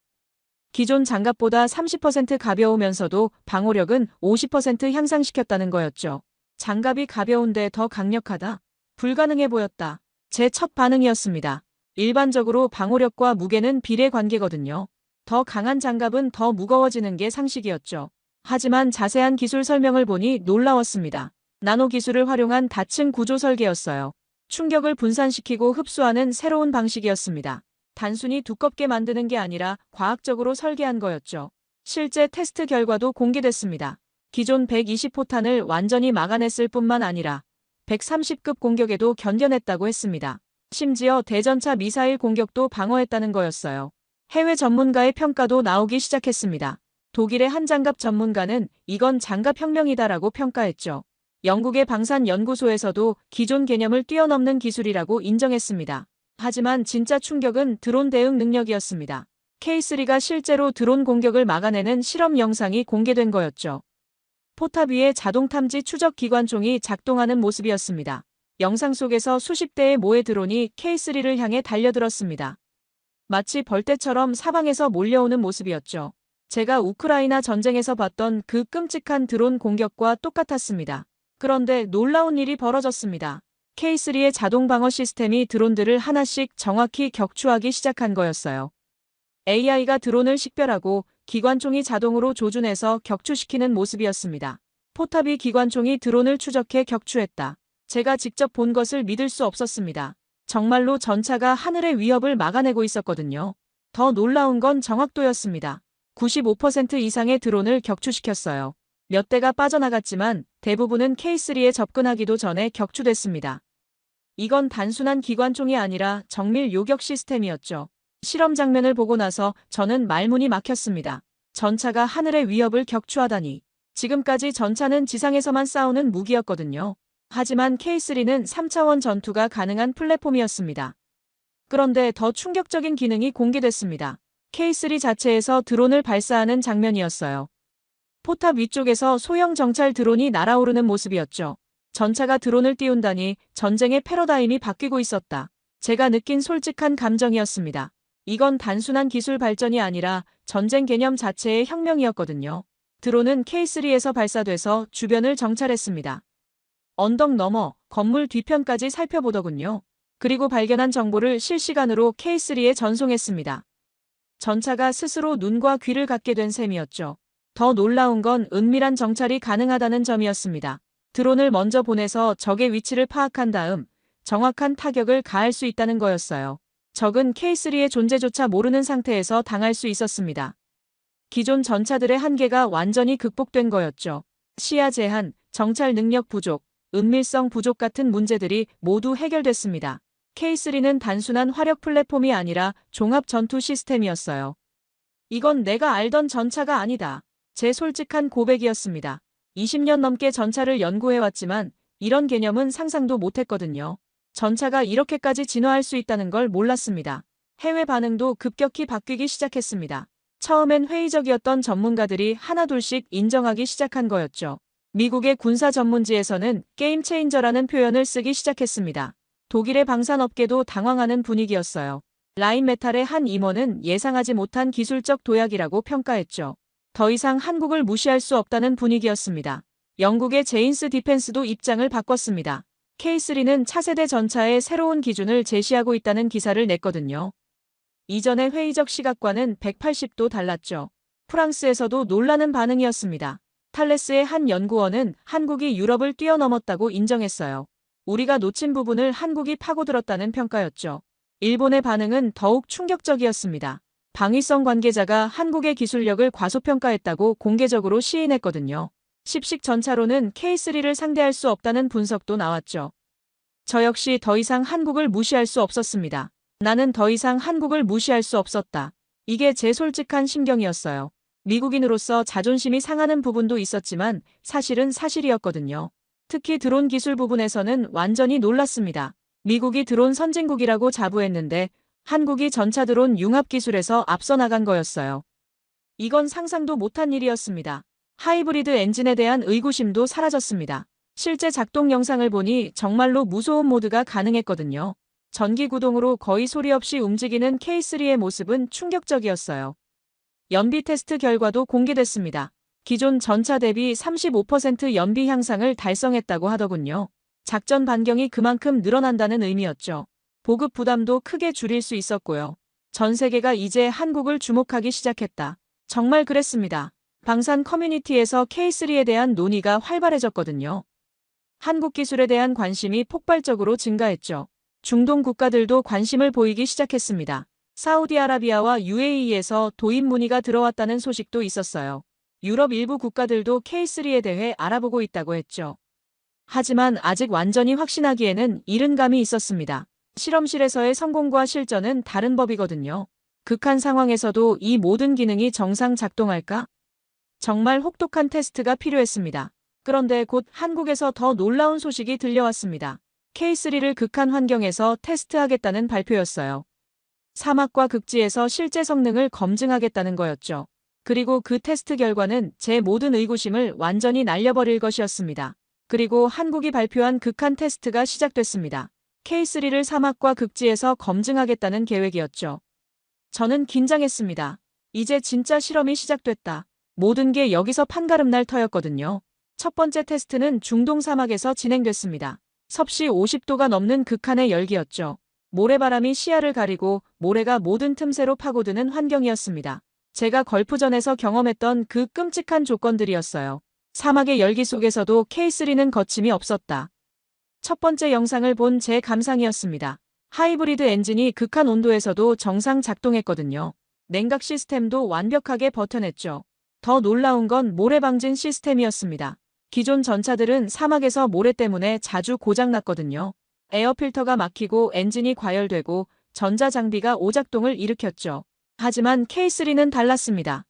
S2: 기존 장갑보다 30% 가벼우면서도 방호력은 50% 향상시켰다는 거였죠. 장갑이 가벼운데 더 강력하다? 불가능해 보였다. 제 첫 반응이었습니다. 일반적으로 방호력과 무게는 비례관계거든요. 더 강한 장갑은 더 무거워지는 게 상식이었죠. 하지만 자세한 기술 설명을 보니 놀라웠습니다. 나노 기술을 활용한 다층 구조 설계였어요. 충격을 분산시키고 흡수하는 새로운 방식이었습니다. 단순히 두껍게 만드는 게 아니라 과학적으로 설계한 거였죠. 실제 테스트 결과도 공개됐습니다. 기존 120포탄을 완전히 막아냈을 뿐만 아니라 130급 공격에도 견뎌냈다고 했습니다. 심지어 대전차 미사일 공격도 방어했다는 거였어요. 해외 전문가의 평가도 나오기 시작했습니다. 독일의 한 장갑 전문가는 이건 장갑혁명이다라고 평가했죠. 영국의 방산연구소에서도 기존 개념을 뛰어넘는 기술이라고 인정했습니다. 하지만 진짜 충격은 드론 대응 능력이었습니다. K3가 실제로 드론 공격을 막아내는 실험 영상이 공개된 거였죠. 포탑 위에 자동 탐지 추적 기관총이 작동하는 모습이었습니다. 영상 속에서 수십 대의 모의 드론이 K3를 향해 달려들었습니다. 마치 벌떼처럼 사방에서 몰려오는 모습이었죠. 제가 우크라이나 전쟁에서 봤던 그 끔찍한 드론 공격과 똑같았습니다. 그런데 놀라운 일이 벌어졌습니다. K3의 자동 방어 시스템이 드론들을 하나씩 정확히 격추하기 시작한 거였어요. AI가 드론을 식별하고 기관총이 자동으로 조준해서 격추시키는 모습이었습니다. 포탑이 기관총이 드론을 추적해 격추했다. 제가 직접 본 것을 믿을 수 없었습니다. 정말로 전차가 하늘의 위협을 막아내고 있었거든요. 더 놀라운 건 정확도였습니다. 95% 이상의 드론을 격추시켰어요. 몇 대가 빠져나갔지만 대부분은 K3에 접근하기도 전에 격추됐습니다. 이건 단순한 기관총이 아니라 정밀 요격 시스템이었죠. 실험 장면을 보고 나서 저는 말문이 막혔습니다. 전차가 하늘의 위협을 격추하다니. 지금까지 전차는 지상에서만 싸우는 무기였거든요. 하지만 K3는 3차원 전투가 가능한 플랫폼이었습니다. 그런데 더 충격적인 기능이 공개됐습니다. K3 자체에서 드론을 발사하는 장면이었어요. 포탑 위쪽에서 소형 정찰 드론이 날아오르는 모습이었죠. 전차가 드론을 띄운다니 전쟁의 패러다임이 바뀌고 있었다. 제가 느낀 솔직한 감정이었습니다. 이건 단순한 기술 발전이 아니라 전쟁 개념 자체의 혁명이었거든요. 드론은 K3에서 발사돼서 주변을 정찰했습니다. 언덕 너머, 건물 뒤편까지 살펴보더군요. 그리고 발견한 정보를 실시간으로 K3에 전송했습니다. 전차가 스스로 눈과 귀를 갖게 된 셈이었죠. 더 놀라운 건 은밀한 정찰이 가능하다는 점이었습니다. 드론을 먼저 보내서 적의 위치를 파악한 다음 정확한 타격을 가할 수 있다는 거였어요. 적은 K3의 존재조차 모르는 상태에서 당할 수 있었습니다. 기존 전차들의 한계가 완전히 극복된 거였죠. 시야 제한, 정찰 능력 부족, 은밀성 부족 같은 문제들이 모두 해결됐습니다. K3는 단순한 화력 플랫폼이 아니라 종합 전투 시스템이었어요. 이건 내가 알던 전차가 아니다. 제 솔직한 고백이었습니다. 20년 넘게 전차를 연구해왔지만 이런 개념은 상상도 못했거든요. 전차가 이렇게까지 진화할 수 있다는 걸 몰랐습니다. 해외 반응도 급격히 바뀌기 시작했습니다. 처음엔 회의적이었던 전문가들이 하나둘씩 인정하기 시작한 거였죠. 미국의 군사 전문지에서는 게임 체인저라는 표현을 쓰기 시작했습니다. 독일의 방산업계도 당황하는 분위기였어요. 라인메탈의 한 임원은 예상하지 못한 기술적 도약이라고 평가했죠. 더 이상 한국을 무시할 수 없다는 분위기였습니다. 영국의 제인스 디펜스도 입장을 바꿨습니다. K3는 차세대 전차의 새로운 기준을 제시하고 있다는 기사를 냈거든요. 이전의 회의적 시각과는 180도 달랐죠. 프랑스에서도 놀라는 반응이었습니다. 탈레스의 한 연구원은 한국이 유럽을 뛰어넘었다고 인정했어요. 우리가 놓친 부분을 한국이 파고들었다는 평가였죠. 일본의 반응은 더욱 충격적이었습니다. 방위성 관계자가 한국의 기술력을 과소평가했다고 공개적으로 시인했거든요. 십식 전차로는 K3를 상대할 수 없다는 분석도 나왔죠. 저 역시 더 이상 한국을 무시할 수 없었습니다. 나는 더 이상 한국을 무시할 수 없었다. 이게 제 솔직한 심경이었어요. 미국인으로서 자존심이 상하는 부분도 있었지만 사실은 사실이었거든요. 특히 드론 기술 부분에서는 완전히 놀랐습니다. 미국이 드론 선진국이라고 자부했는데 한국이 전차 드론 융합 기술에서 앞서 나간 거였어요. 이건 상상도 못한 일이었습니다. 하이브리드 엔진에 대한 의구심도 사라졌습니다. 실제 작동 영상을 보니 정말로 무소음 모드가 가능했거든요. 전기 구동으로 거의 소리 없이 움직이는 K3의 모습은 충격적이었어요. 연비 테스트 결과도 공개됐습니다. 기존 전차 대비 35% 연비 향상을 달성했다고 하더군요. 작전 반경이 그만큼 늘어난다는 의미였죠. 보급 부담도 크게 줄일 수 있었고요. 전 세계가 이제 한국을 주목하기 시작했다. 정말 그랬습니다. 방산 커뮤니티에서 K3에 대한 논의가 활발해졌거든요. 한국 기술에 대한 관심이 폭발적으로 증가했죠. 중동 국가들도 관심을 보이기 시작했습니다. 사우디아라비아와 UAE에서 도입 문의가 들어왔다는 소식도 있었어요. 유럽 일부 국가들도 K3에 대해 알아보고 있다고 했죠. 하지만 아직 완전히 확신하기에는 이른 감이 있었습니다. 실험실에서의 성공과 실전은 다른 법이거든요. 극한 상황에서도 이 모든 기능이 정상 작동할까? 정말 혹독한 테스트가 필요했습니다. 그런데 곧 한국에서 더 놀라운 소식이 들려왔습니다. K3를 극한 환경에서 테스트하겠다는 발표였어요. 사막과 극지에서 실제 성능을 검증하겠다는 거였죠. 그리고 그 테스트 결과는 제 모든 의구심을 완전히 날려버릴 것이었습니다. 그리고 한국이 발표한 극한 테스트가 시작됐습니다. K3를 사막과 극지에서 검증하겠다는 계획이었죠. 저는 긴장했습니다. 이제 진짜 실험이 시작됐다. 모든 게 여기서 판가름날 터였거든요. 첫 번째 테스트는 중동 사막에서 진행됐습니다. 섭씨 50도가 넘는 극한의 열기였죠. 모래바람이 시야를 가리고 모래가 모든 틈새로 파고드는 환경이었습니다. 제가 걸프전에서 경험했던 그 끔찍한 조건들이었어요. 사막의 열기 속에서도 K3는 거침이 없었다. 첫 번째 영상을 본 제 감상이었습니다. 하이브리드 엔진이 극한 온도에서도 정상 작동했거든요. 냉각 시스템도 완벽하게 버텨냈죠. 더 놀라운 건 모래 방진 시스템이었습니다. 기존 전차들은 사막에서 모래 때문에 자주 고장났거든요. 에어필터가 막히고 엔진이 과열되고 전자장비가 오작동을 일으켰죠. 하지만 K3는 달랐습니다.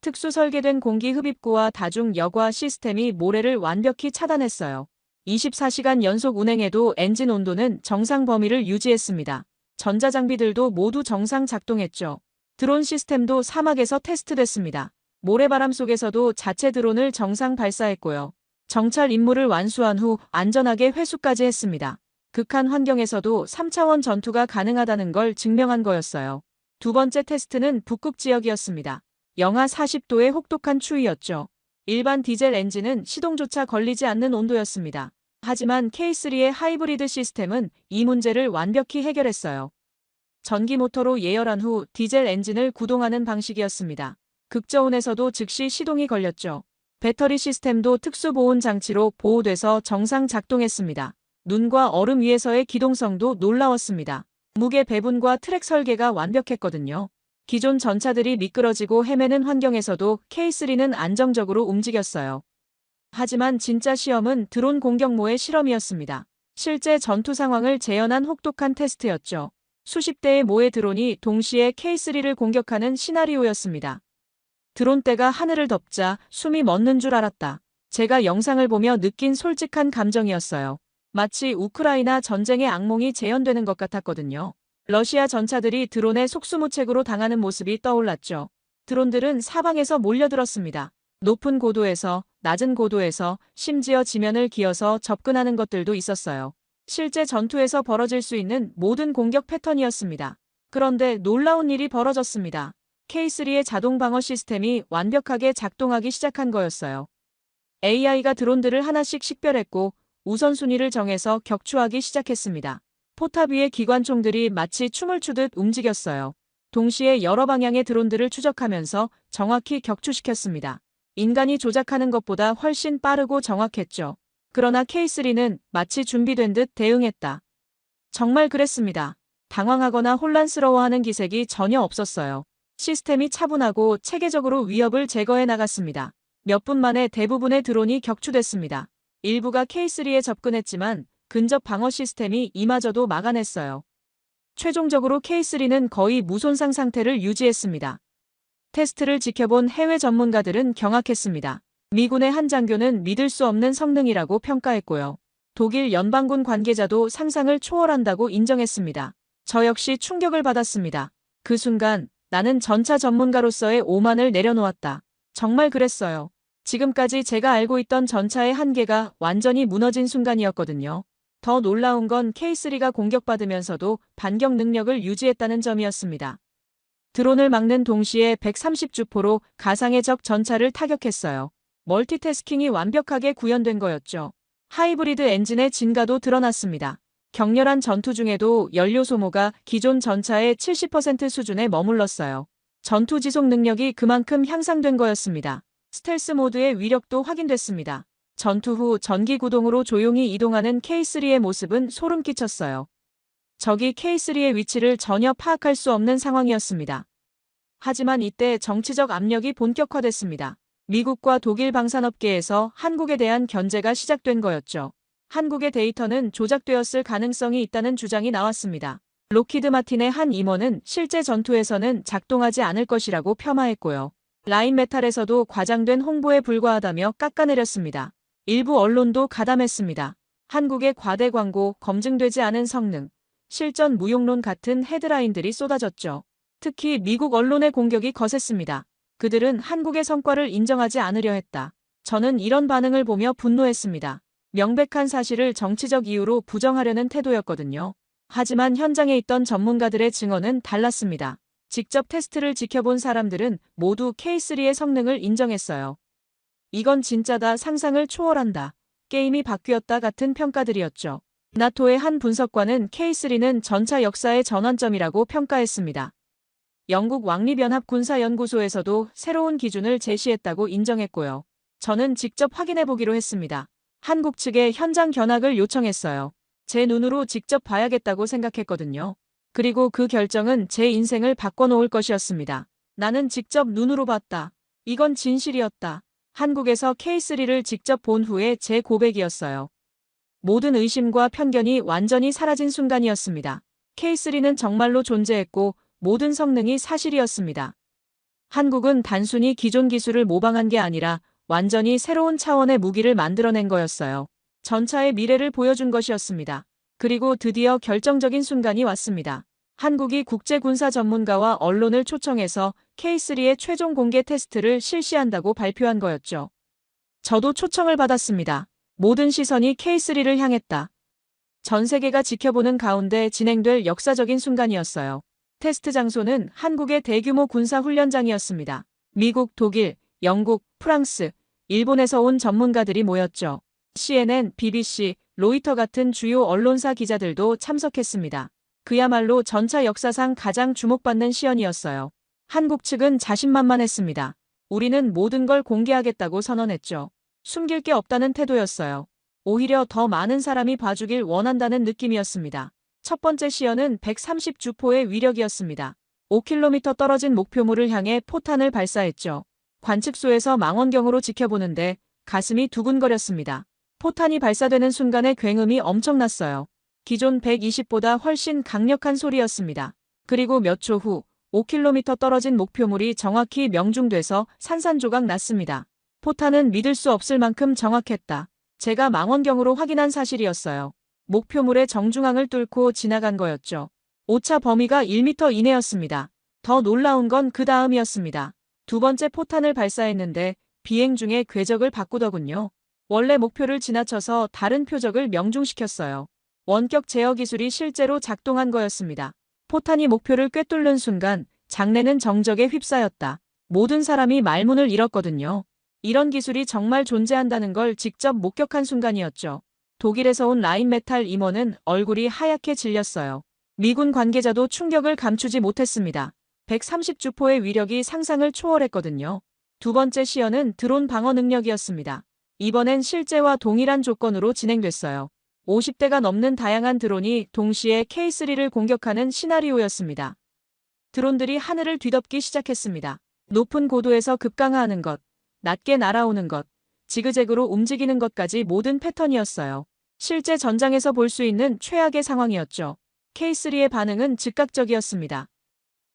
S2: 특수 설계된 공기 흡입구와 다중 여과 시스템이 모래를 완벽히 차단했어요. 24시간 연속 운행에도 엔진 온도는 정상 범위를 유지했습니다. 전자장비들도 모두 정상 작동했죠. 드론 시스템도 사막에서 테스트됐습니다. 모래바람 속에서도 자체 드론을 정상 발사했고요. 정찰 임무를 완수한 후 안전하게 회수까지 했습니다. 극한 환경에서도 3차원 전투가 가능하다는 걸 증명한 거였어요. 두 번째 테스트는 북극 지역이었습니다. 영하 40도의 혹독한 추위였죠. 일반 디젤 엔진은 시동조차 걸리지 않는 온도였습니다. 하지만 K3의 하이브리드 시스템은 이 문제를 완벽히 해결했어요. 전기 모터로 예열한 후 디젤 엔진을 구동하는 방식이었습니다. 극저온에서도 즉시 시동이 걸렸죠. 배터리 시스템도 특수 보온 장치로 보호돼서 정상 작동했습니다. 눈과 얼음 위에서의 기동성도 놀라웠습니다. 무게 배분과 트랙 설계가 완벽했거든요. 기존 전차들이 미끄러지고 헤매는 환경에서도 K3는 안정적으로 움직였어요. 하지만 진짜 시험은 드론 공격모의 실험이었습니다. 실제 전투 상황을 재현한 혹독한 테스트였죠. 수십 대의 모의 드론이 동시에 K3를 공격하는 시나리오였습니다. 드론대가 하늘을 덮자 숨이 멎는 줄 알았다. 제가 영상을 보며 느낀 솔직한 감정이었어요. 마치 우크라이나 전쟁의 악몽이 재현되는 것 같았거든요. 러시아 전차들이 드론의 속수무책으로 당하는 모습이 떠올랐죠. 드론들은 사방에서 몰려들었습니다. 높은 고도에서, 낮은 고도에서, 심지어 지면을 기어서 접근하는 것들도 있었어요. 실제 전투에서 벌어질 수 있는 모든 공격 패턴이었습니다. 그런데 놀라운 일이 벌어졌습니다. K3의 자동 방어 시스템이 완벽하게 작동하기 시작한 거였어요. AI가 드론들을 하나씩 식별했고 우선순위를 정해서 격추하기 시작했습니다. 포탑 위의 기관총들이 마치 춤을 추듯 움직였어요. 동시에 여러 방향의 드론들을 추적하면서 정확히 격추시켰습니다. 인간이 조작하는 것보다 훨씬 빠르고 정확했죠. 그러나 K3는 마치 준비된 듯 대응했다. 정말 그랬습니다. 당황하거나 혼란스러워하는 기색이 전혀 없었어요. 시스템이 차분하고 체계적으로 위협을 제거해 나갔습니다. 몇 분 만에 대부분의 드론이 격추됐습니다. 일부가 K3에 접근했지만 근접 방어 시스템이 이마저도 막아냈어요. 최종적으로 K3는 거의 무손상 상태를 유지했습니다. 테스트를 지켜본 해외 전문가들은 경악했습니다. 미군의 한 장교는 믿을 수 없는 성능이라고 평가했고요. 독일 연방군 관계자도 상상을 초월한다고 인정했습니다. 저 역시 충격을 받았습니다. 그 순간 나는 전차 전문가로서의 오만을 내려놓았다. 정말 그랬어요. 지금까지 제가 알고 있던 전차의 한계가 완전히 무너진 순간이었거든요. 더 놀라운 건 K3가 공격받으면서도 반격 능력을 유지했다는 점이었습니다. 드론을 막는 동시에 130주포로 가상의 적 전차를 타격했어요. 멀티태스킹이 완벽하게 구현된 거였죠. 하이브리드 엔진의 진가도 드러났습니다. 격렬한 전투 중에도 연료 소모가 기존 전차의 70% 수준에 머물렀어요. 전투 지속 능력이 그만큼 향상된 거였습니다. 스텔스 모드의 위력도 확인됐습니다. 전투 후 전기 구동으로 조용히 이동하는 K3의 모습은 소름 끼쳤어요. 적이 K3의 위치를 전혀 파악할 수 없는 상황이었습니다. 하지만 이때 정치적 압력이 본격화됐습니다. 미국과 독일 방산업계에서 한국에 대한 견제가 시작된 거였죠. 한국의 데이터는 조작되었을 가능성이 있다는 주장이 나왔습니다. 록히드 마틴의 한 임원은 실제 전투에서는 작동하지 않을 것이라고 폄하했고요. 라인메탈에서도 과장된 홍보에 불과하다며 깎아내렸습니다. 일부 언론도 가담했습니다. 한국의 과대 광고, 검증되지 않은 성능, 실전 무용론 같은 헤드라인들이 쏟아졌죠. 특히 미국 언론의 공격이 거셌습니다. 그들은 한국의 성과를 인정하지 않으려 했다. 저는 이런 반응을 보며 분노했습니다. 명백한 사실을 정치적 이유로 부정하려는 태도였거든요. 하지만 현장에 있던 전문가들의 증언은 달랐습니다. 직접 테스트를 지켜본 사람들은 모두 K3의 성능을 인정했어요. 이건 진짜다, 상상을 초월한다, 게임이 바뀌었다 같은 평가들이었죠. 나토의 한 분석관은 K3는 전차 역사의 전환점이라고 평가했습니다. 영국 왕립연합군사연구소에서도 새로운 기준을 제시했다고 인정했고요. 저는 직접 확인해보기로 했습니다. 한국 측에 현장 견학을 요청했어요. 제 눈으로 직접 봐야겠다고 생각했거든요. 그리고 그 결정은 제 인생을 바꿔놓을 것이었습니다. 나는 직접 눈으로 봤다. 이건 진실이었다. 한국에서 K3를 직접 본 후에 제 고백이었어요. 모든 의심과 편견이 완전히 사라진 순간이었습니다. K3는 정말로 존재했고 모든 성능이 사실이었습니다. 한국은 단순히 기존 기술을 모방한 게 아니라 완전히 새로운 차원의 무기를 만들어낸 거였어요. 전차의 미래를 보여준 것이었습니다. 그리고 드디어 결정적인 순간이 왔습니다. 한국이 국제군사 전문가와 언론을 초청해서 K3의 최종 공개 테스트를 실시한다고 발표한 거였죠. 저도 초청을 받았습니다. 모든 시선이 K3를 향했다. 전 세계가 지켜보는 가운데 진행될 역사적인 순간이었어요. 테스트 장소는 한국의 대규모 군사훈련장이었습니다. 미국, 독일, 영국, 프랑스, 일본에서 온 전문가들이 모였죠. CNN, BBC, 로이터 같은 주요 언론사 기자들도 참석했습니다. 그야말로 전차 역사상 가장 주목받는 시연이었어요. 한국 측은 자신만만했습니다. 우리는 모든 걸 공개하겠다고 선언했죠. 숨길 게 없다는 태도였어요. 오히려 더 많은 사람이 봐주길 원한다는 느낌이었습니다. 첫 번째 시연은 130주포의 위력이었습니다. 5km 떨어진 목표물을 향해 포탄을 발사했죠. 관측소에서 망원경으로 지켜보는데 가슴이 두근거렸습니다. 포탄이 발사되는 순간의 굉음이 엄청났어요. 기존 120보다 훨씬 강력한 소리였습니다. 그리고 몇 초 후 5km 떨어진 목표물이 정확히 명중돼서 산산조각 났습니다. 포탄은 믿을 수 없을 만큼 정확했다. 제가 망원경으로 확인한 사실이었어요. 목표물의 정중앙을 뚫고 지나간 거였죠. 오차 범위가 1m 이내였습니다. 더 놀라운 건 그 다음이었습니다. 두 번째 포탄을 발사했는데 비행 중에 궤적을 바꾸더군요. 원래 목표를 지나쳐서 다른 표적을 명중시켰어요. 원격 제어 기술이 실제로 작동한 거였습니다. 포탄이 목표를 꿰뚫는 순간 장내는 정적에 휩싸였다. 모든 사람이 말문을 잃었거든요. 이런 기술이 정말 존재한다는 걸 직접 목격한 순간이었죠. 독일에서 온 라인메탈 임원은 얼굴이 하얗게 질렸어요. 미군 관계자도 충격을 감추지 못했습니다. 130주포의 위력이 상상을 초월했거든요. 두 번째 시연은 드론 방어 능력이었습니다. 이번엔 실제와 동일한 조건으로 진행됐어요. 50대가 넘는 다양한 드론이 동시에 K3를 공격하는 시나리오였습니다. 드론들이 하늘을 뒤덮기 시작했습니다. 높은 고도에서 급강하하는 것, 낮게 날아오는 것, 지그재그로 움직이는 것까지 모든 패턴이었어요. 실제 전장에서 볼 수 있는 최악의 상황이었죠. K3의 반응은 즉각적이었습니다.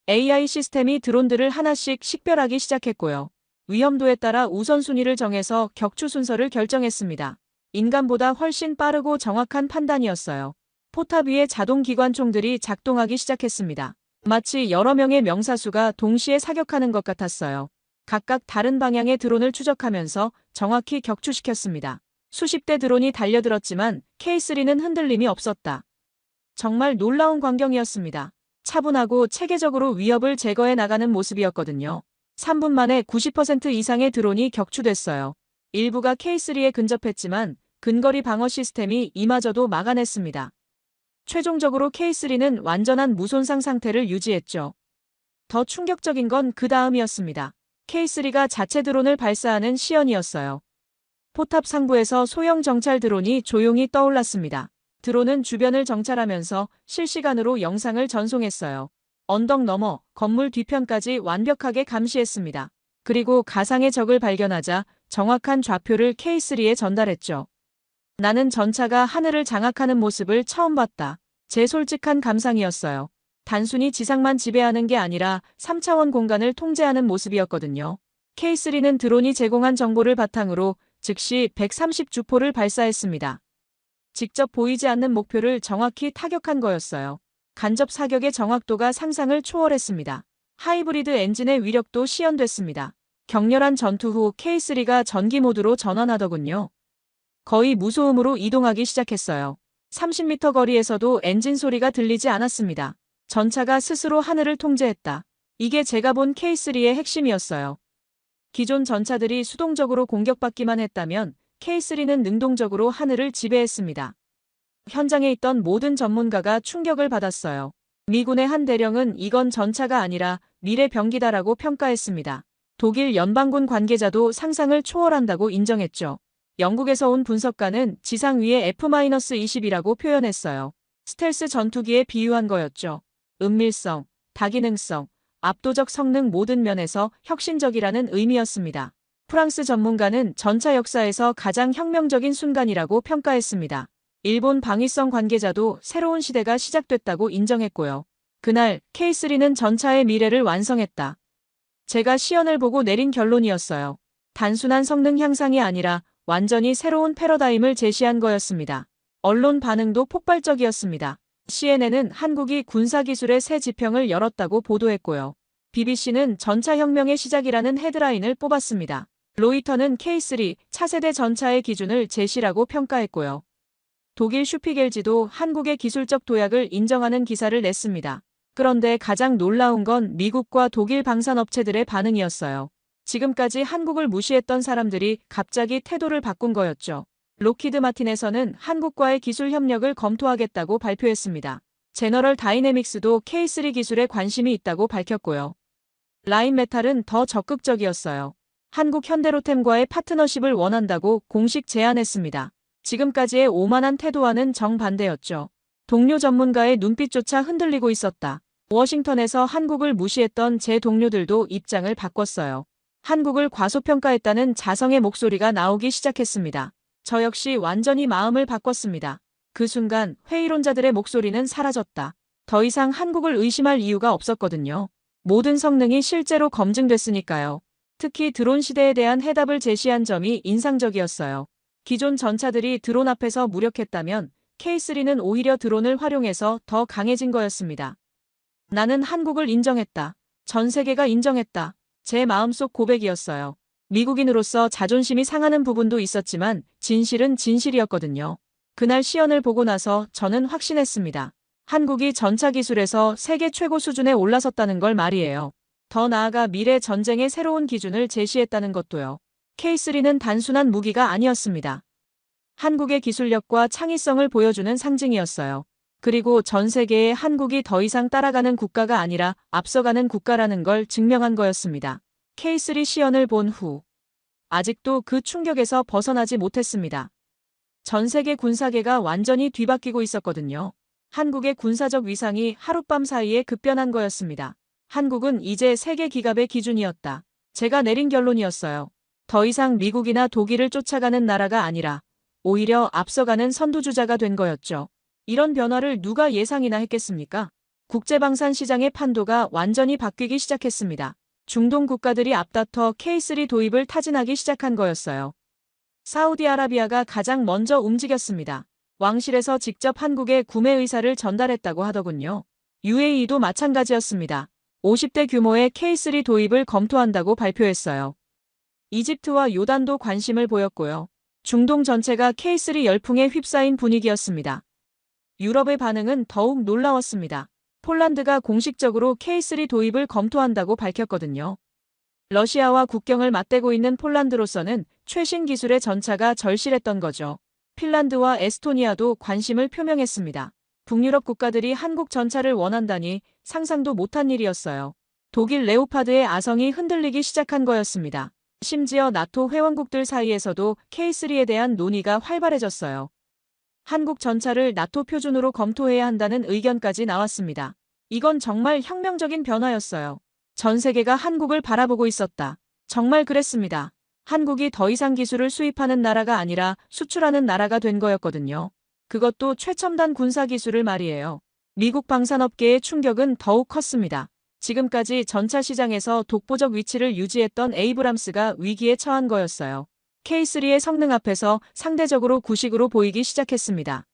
S2: AI 시스템이 드론들을 하나씩 식별하기 시작했고요. 위험도에 따라 우선순위를 정해서 격추 순서를 결정했습니다. 인간보다 훨씬 빠르고 정확한 판단이었어요. 포탑 위의 자동 기관총들이 작동하기 시작했습니다. 마치 여러 명의 명사수가 동시에 사격하는 것 같았어요. 각각 다른 방향의 드론을 추적하면서 정확히 격추시켰습니다. 수십 대 드론이 달려들었지만 K3는 흔들림이 없었다. 정말 놀라운 광경이었습니다. 차분하고 체계적으로 위협을 제거해 나가는 모습이었거든요. 3분 만에 90% 이상의 드론이 격추됐어요. 일부가 K3에 근접했지만 근거리 방어 시스템이 이마저도 막아냈습니다. 최종적으로 K3는 완전한 무손상 상태를 유지했죠. 더 충격적인 건 그 다음이었습니다. K3가 자체 드론을 발사하는 시연이었어요. 포탑 상부에서 소형 정찰 드론이 조용히 떠올랐습니다. 드론은 주변을 정찰하면서 실시간으로 영상을 전송했어요. 언덕 너머, 건물 뒤편까지 완벽하게 감시했습니다. 그리고 가상의 적을 발견하자 정확한 좌표를 K3에 전달했죠. 나는 전차가 하늘을 장악하는 모습을 처음 봤다. 제 솔직한 감상이었어요. 단순히 지상만 지배하는 게 아니라 3차원 공간을 통제하는 모습이었거든요. K3는 드론이 제공한 정보를 바탕으로 즉시 130주포를 발사했습니다. 직접 보이지 않는 목표를 정확히 타격한 거였어요. 간접 사격의 정확도가 상상을 초월했습니다. 하이브리드 엔진의 위력도 시연됐습니다. 격렬한 전투 후 K3가 전기 모드로 전환하더군요. 거의 무소음으로 이동하기 시작했어요. 30m 거리에서도 엔진 소리가 들리지 않았습니다. 전차가 스스로 하늘을 통제했다. 이게 제가 본 K3의 핵심이었어요. 기존 전차들이 수동적으로 공격받기만 했다면 K3는 능동적으로 하늘을 지배했습니다. 현장에 있던 모든 전문가가 충격을 받았어요. 미군의 한 대령은 이건 전차가 아니라 미래 병기다라고 평가했습니다. 독일 연방군 관계자도 상상을 초월한다고 인정했죠. 영국에서 온 분석가는 지상 위의 F-20이라고 표현했어요. 스텔스 전투기에 비유한 거였죠. 은밀성, 다기능성, 압도적 성능 모든 면에서 혁신적이라는 의미였습니다. 프랑스 전문가는 전차 역사에서 가장 혁명적인 순간이라고 평가했습니다. 일본 방위성 관계자도 새로운 시대가 시작됐다고 인정했고요. 그날 K3는 전차의 미래를 완성했다. 제가 시연을 보고 내린 결론이었어요. 단순한 성능 향상이 아니라 완전히 새로운 패러다임을 제시한 거였습니다. 언론 반응도 폭발적이었습니다. CNN은 한국이 군사기술의 새 지평을 열었다고 보도했고요. BBC는 전차혁명의 시작이라는 헤드라인을 뽑았습니다. 로이터는 K3 차세대 전차의 기준을 제시라고 평가했고요. 독일 슈피겔지도 한국의 기술적 도약을 인정하는 기사를 냈습니다. 그런데 가장 놀라운 건 미국과 독일 방산업체들의 반응이었어요. 지금까지 한국을 무시했던 사람들이 갑자기 태도를 바꾼 거였죠. 록히드 마틴에서는 한국과의 기술 협력을 검토하겠다고 발표했습니다. 제너럴 다이내믹스도 K3 기술에 관심이 있다고 밝혔고요. 라인메탈은 더 적극적이었어요. 한국 현대로템과의 파트너십을 원한다고 공식 제안했습니다. 지금까지의 오만한 태도와는 정반대였죠. 동료 전문가의 눈빛조차 흔들리고 있었다. 워싱턴에서 한국을 무시했던 제 동료들도 입장을 바꿨어요. 한국을 과소평가했다는 자성의 목소리가 나오기 시작했습니다. 저 역시 완전히 마음을 바꿨습니다. 그 순간 회의론자들의 목소리는 사라졌다. 더 이상 한국을 의심할 이유가 없었거든요. 모든 성능이 실제로 검증됐으니까요. 특히 드론 시대에 대한 해답을 제시한 점이 인상적이었어요. 기존 전차들이 드론 앞에서 무력했다면 K3는 오히려 드론을 활용해서 더 강해진 거였습니다. 나는 한국을 인정했다. 전 세계가 인정했다. 제 마음속 고백이었어요. 미국인으로서 자존심이 상하는 부분도 있었지만 진실은 진실이었거든요. 그날 시연을 보고 나서 저는 확신했습니다. 한국이 전차 기술에서 세계 최고 수준에 올라섰다는 걸 말이에요. 더 나아가 미래 전쟁의 새로운 기준을 제시했다는 것도요. K3는 단순한 무기가 아니었습니다. 한국의 기술력과 창의성을 보여주는 상징이었어요. 그리고 전 세계에 한국이 더 이상 따라가는 국가가 아니라 앞서가는 국가라는 걸 증명한 거였습니다. K3 시연을 본 후 아직도 그 충격에서 벗어나지 못했습니다. 전 세계 군사계가 완전히 뒤바뀌고 있었거든요. 한국의 군사적 위상이 하룻밤 사이에 급변한 거였습니다. 한국은 이제 세계 기갑의 기준이었다. 제가 내린 결론이었어요. 더 이상 미국이나 독일을 쫓아가는 나라가 아니라 오히려 앞서가는 선두주자가 된 거였죠. 이런 변화를 누가 예상이나 했겠습니까? 국제방산 시장의 판도가 완전히 바뀌기 시작했습니다. 중동 국가들이 앞다퉈 K3 도입을 타진하기 시작한 거였어요. 사우디아라비아가 가장 먼저 움직였습니다. 왕실에서 직접 한국에 구매 의사를 전달했다고 하더군요. UAE도 마찬가지였습니다. 50대 규모의 K3 도입을 검토한다고 발표했어요. 이집트와 요단도 관심을 보였고요. 중동 전체가 K3 열풍에 휩싸인 분위기였습니다. 유럽의 반응은 더욱 놀라웠습니다. 폴란드가 공식적으로 K3 도입을 검토한다고 밝혔거든요. 러시아와 국경을 맞대고 있는 폴란드로서는 최신 기술의 전차가 절실했던 거죠. 핀란드와 에스토니아도 관심을 표명했습니다. 북유럽 국가들이 한국 전차를 원한다니 상상도 못한 일이었어요. 독일 레오파드의 아성이 흔들리기 시작한 거였습니다. 심지어 나토 회원국들 사이에서도 K3에 대한 논의가 활발해졌어요. 한국 전차를 나토 표준으로 검토해야 한다는 의견까지 나왔습니다. 이건 정말 혁명적인 변화였어요. 전 세계가 한국을 바라보고 있었다. 정말 그랬습니다. 한국이 더 이상 기술을 수입하는 나라가 아니라 수출하는 나라가 된 거였거든요. 그것도 최첨단 군사 기술을 말이에요. 미국 방산업계의 충격은 더욱 컸습니다. 지금까지 전차 시장에서 독보적 위치를 유지했던 에이브람스가 위기에 처한 거였어요. K3의 성능 앞에서 상대적으로 구식으로 보이기 시작했습니다.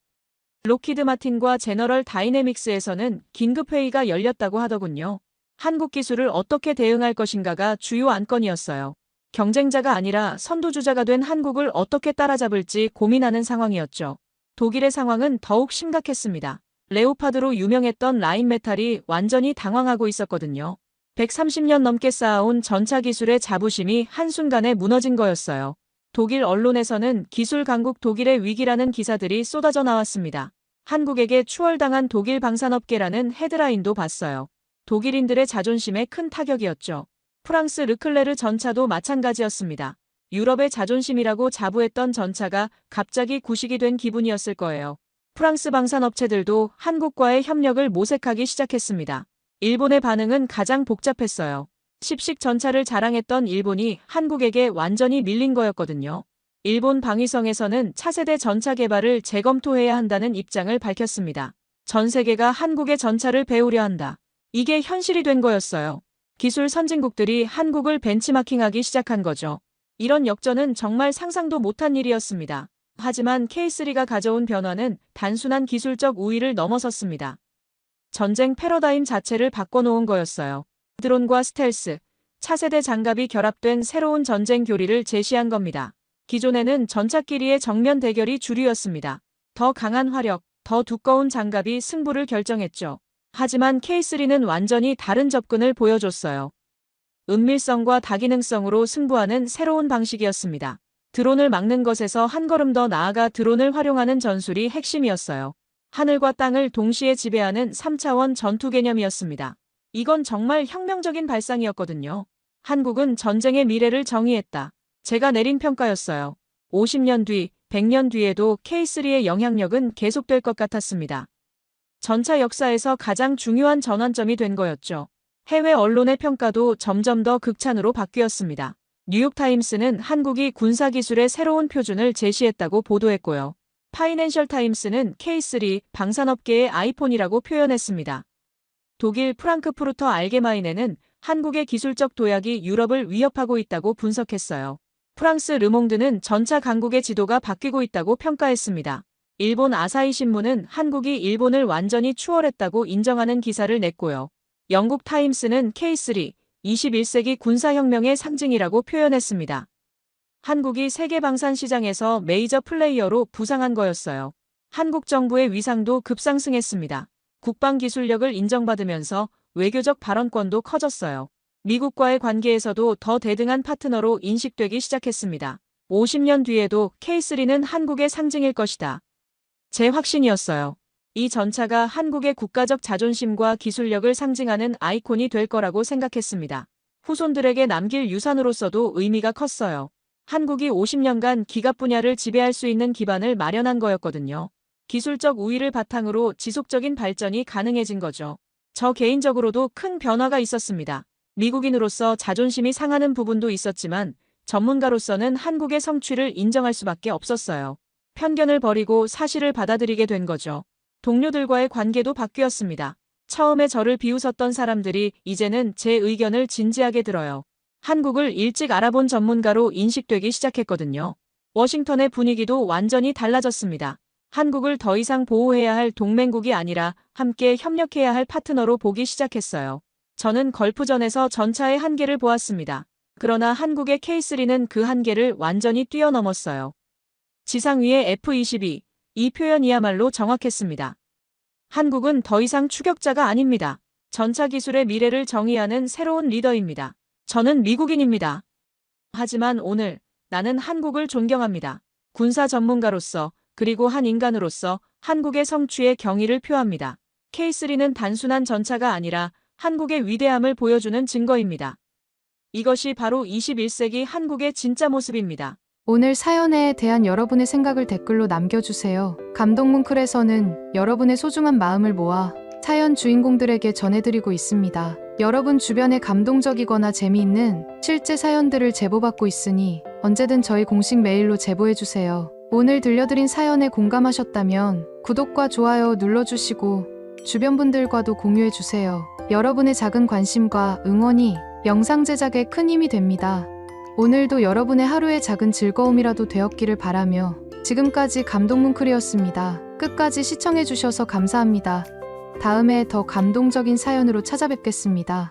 S2: 록히드 마틴과 제너럴 다이내믹스에서는 긴급 회의가 열렸다고 하더군요. 한국 기술을 어떻게 대응할 것인가가 주요 안건이었어요. 경쟁자가 아니라 선두주자가 된 한국을 어떻게 따라잡을지 고민하는 상황이었죠. 독일의 상황은 더욱 심각했습니다. 레오파드로 유명했던 라인메탈이 완전히 당황하고 있었거든요. 130년 넘게 쌓아온 전차 기술의 자부심이 한순간에 무너진 거였어요. 독일 언론에서는 기술 강국 독일의 위기라는 기사들이 쏟아져 나왔습니다. 한국에게 추월당한 독일 방산업계라는 헤드라인도 봤어요. 독일인들의 자존심에 큰 타격이었죠. 프랑스 르클레르 전차도 마찬가지였습니다. 유럽의 자존심이라고 자부했던 전차가 갑자기 구식이 된 기분이었을 거예요. 프랑스 방산업체들도 한국과의 협력을 모색하기 시작했습니다. 일본의 반응은 가장 복잡했어요. 10식 전차를 자랑했던 일본이 한국에게 완전히 밀린 거였거든요. 일본 방위성에서는 차세대 전차 개발을 재검토해야 한다는 입장을 밝혔습니다. 전 세계가 한국의 전차를 배우려 한다. 이게 현실이 된 거였어요. 기술 선진국들이 한국을 벤치마킹하기 시작한 거죠. 이런 역전은 정말 상상도 못한 일이었습니다. 하지만 K3가 가져온 변화는 단순한 기술적 우위를 넘어섰습니다. 전쟁 패러다임 자체를 바꿔놓은 거였어요. 드론과 스텔스, 차세대 장갑이 결합된 새로운 전쟁 교리를 제시한 겁니다. 기존에는 전차끼리의 정면 대결이 주류였습니다. 더 강한 화력, 더 두꺼운 장갑이 승부를 결정했죠. 하지만 K3는 완전히 다른 접근을 보여줬어요. 은밀성과 다기능성으로 승부하는 새로운 방식이었습니다. 드론을 막는 것에서 한 걸음 더 나아가 드론을 활용하는 전술이 핵심이었어요. 하늘과 땅을 동시에 지배하는 3차원 전투 개념이었습니다. 이건 정말 혁명적인 발상이었거든요. 한국은 전쟁의 미래를 정의했다. 제가 내린 평가였어요. 50년 뒤, 100년 뒤에도 K3의 영향력은 계속될 것 같았습니다. 전차 역사에서 가장 중요한 전환점이 된 거였죠. 해외 언론의 평가도 점점 더 극찬으로 바뀌었습니다. 뉴욕타임스는 한국이 군사기술의 새로운 표준을 제시했다고 보도했고요. 파이낸셜 타임스는 K3 방산업계의 아이폰이라고 표현했습니다. 독일 프랑크푸르터 알게마인에는 한국의 기술적 도약이 유럽을 위협하고 있다고 분석했어요. 프랑스 르몽드는 전차 강국의 지도가 바뀌고 있다고 평가했습니다. 일본 아사히 신문은 한국이 일본을 완전히 추월했다고 인정하는 기사를 냈고요. 영국 타임스는 K3, 21세기 군사혁명의 상징이라고 표현했습니다. 한국이 세계 방산 시장에서 메이저 플레이어로 부상한 거였어요. 한국 정부의 위상도 급상승했습니다. 국방 기술력을 인정받으면서 외교적 발언권도 커졌어요. 미국과의 관계에서도 더 대등한 파트너로 인식되기 시작했습니다. 50년 뒤에도 K3는 한국의 상징일 것이다. 제 확신이었어요. 이 전차가 한국의 국가적 자존심과 기술력을 상징하는 아이콘이 될 거라고 생각했습니다. 후손들에게 남길 유산으로서도 의미가 컸어요. 한국이 50년간 기갑 분야를 지배할 수 있는 기반을 마련한 거였거든요. 기술적 우위를 바탕으로 지속적인 발전이 가능해진 거죠. 저 개인적으로도 큰 변화가 있었습니다. 미국인으로서 자존심이 상하는 부분도 있었지만 전문가로서는 한국의 성취를 인정할 수밖에 없었어요. 편견을 버리고 사실을 받아들이게 된 거죠. 동료들과의 관계도 바뀌었습니다. 처음에 저를 비웃었던 사람들이 이제는 제 의견을 진지하게 들어요. 한국을 일찍 알아본 전문가로 인식되기 시작했거든요. 워싱턴의 분위기도 완전히 달라졌습니다. 한국을 더 이상 보호해야 할 동맹국이 아니라 함께 협력해야 할 파트너로 보기 시작했어요. 저는 걸프전에서 전차의 한계를 보았습니다. 그러나 한국의 K3는 그 한계를 완전히 뛰어넘었어요. 지상 위의 F-22, 이 표현이야말로 정확했습니다. 한국은 더 이상 추격자가 아닙니다. 전차 기술의 미래를 정의하는 새로운 리더입니다. 저는 미국인입니다. 하지만 오늘 나는 한국을 존경합니다. 군사 전문가로서 그리고 한 인간으로서 한국의 성취에 경의를 표합니다. K3는 단순한 전차가 아니라 한국의 위대함을 보여주는 증거입니다. 이것이 바로 21세기 한국의 진짜 모습입니다.
S3: 오늘 사연에 대한 여러분의 생각을 댓글로 남겨주세요. 감동문클에서는 여러분의 소중한 마음을 모아 사연 주인공들에게 전해드리고 있습니다. 여러분 주변에 감동적이거나 재미있는 실제 사연들을 제보받고 있으니 언제든 저희 공식 메일로 제보해주세요. 오늘 들려드린 사연에 공감하셨다면 구독과 좋아요 눌러주시고 주변 분들과도 공유해주세요. 여러분의 작은 관심과 응원이 영상 제작에 큰 힘이 됩니다. 오늘도 여러분의 하루의 작은 즐거움이라도 되었기를 바라며 지금까지 감동뭉클이었습니다. 끝까지 시청해주셔서 감사합니다. 다음에 더 감동적인 사연으로 찾아뵙겠습니다.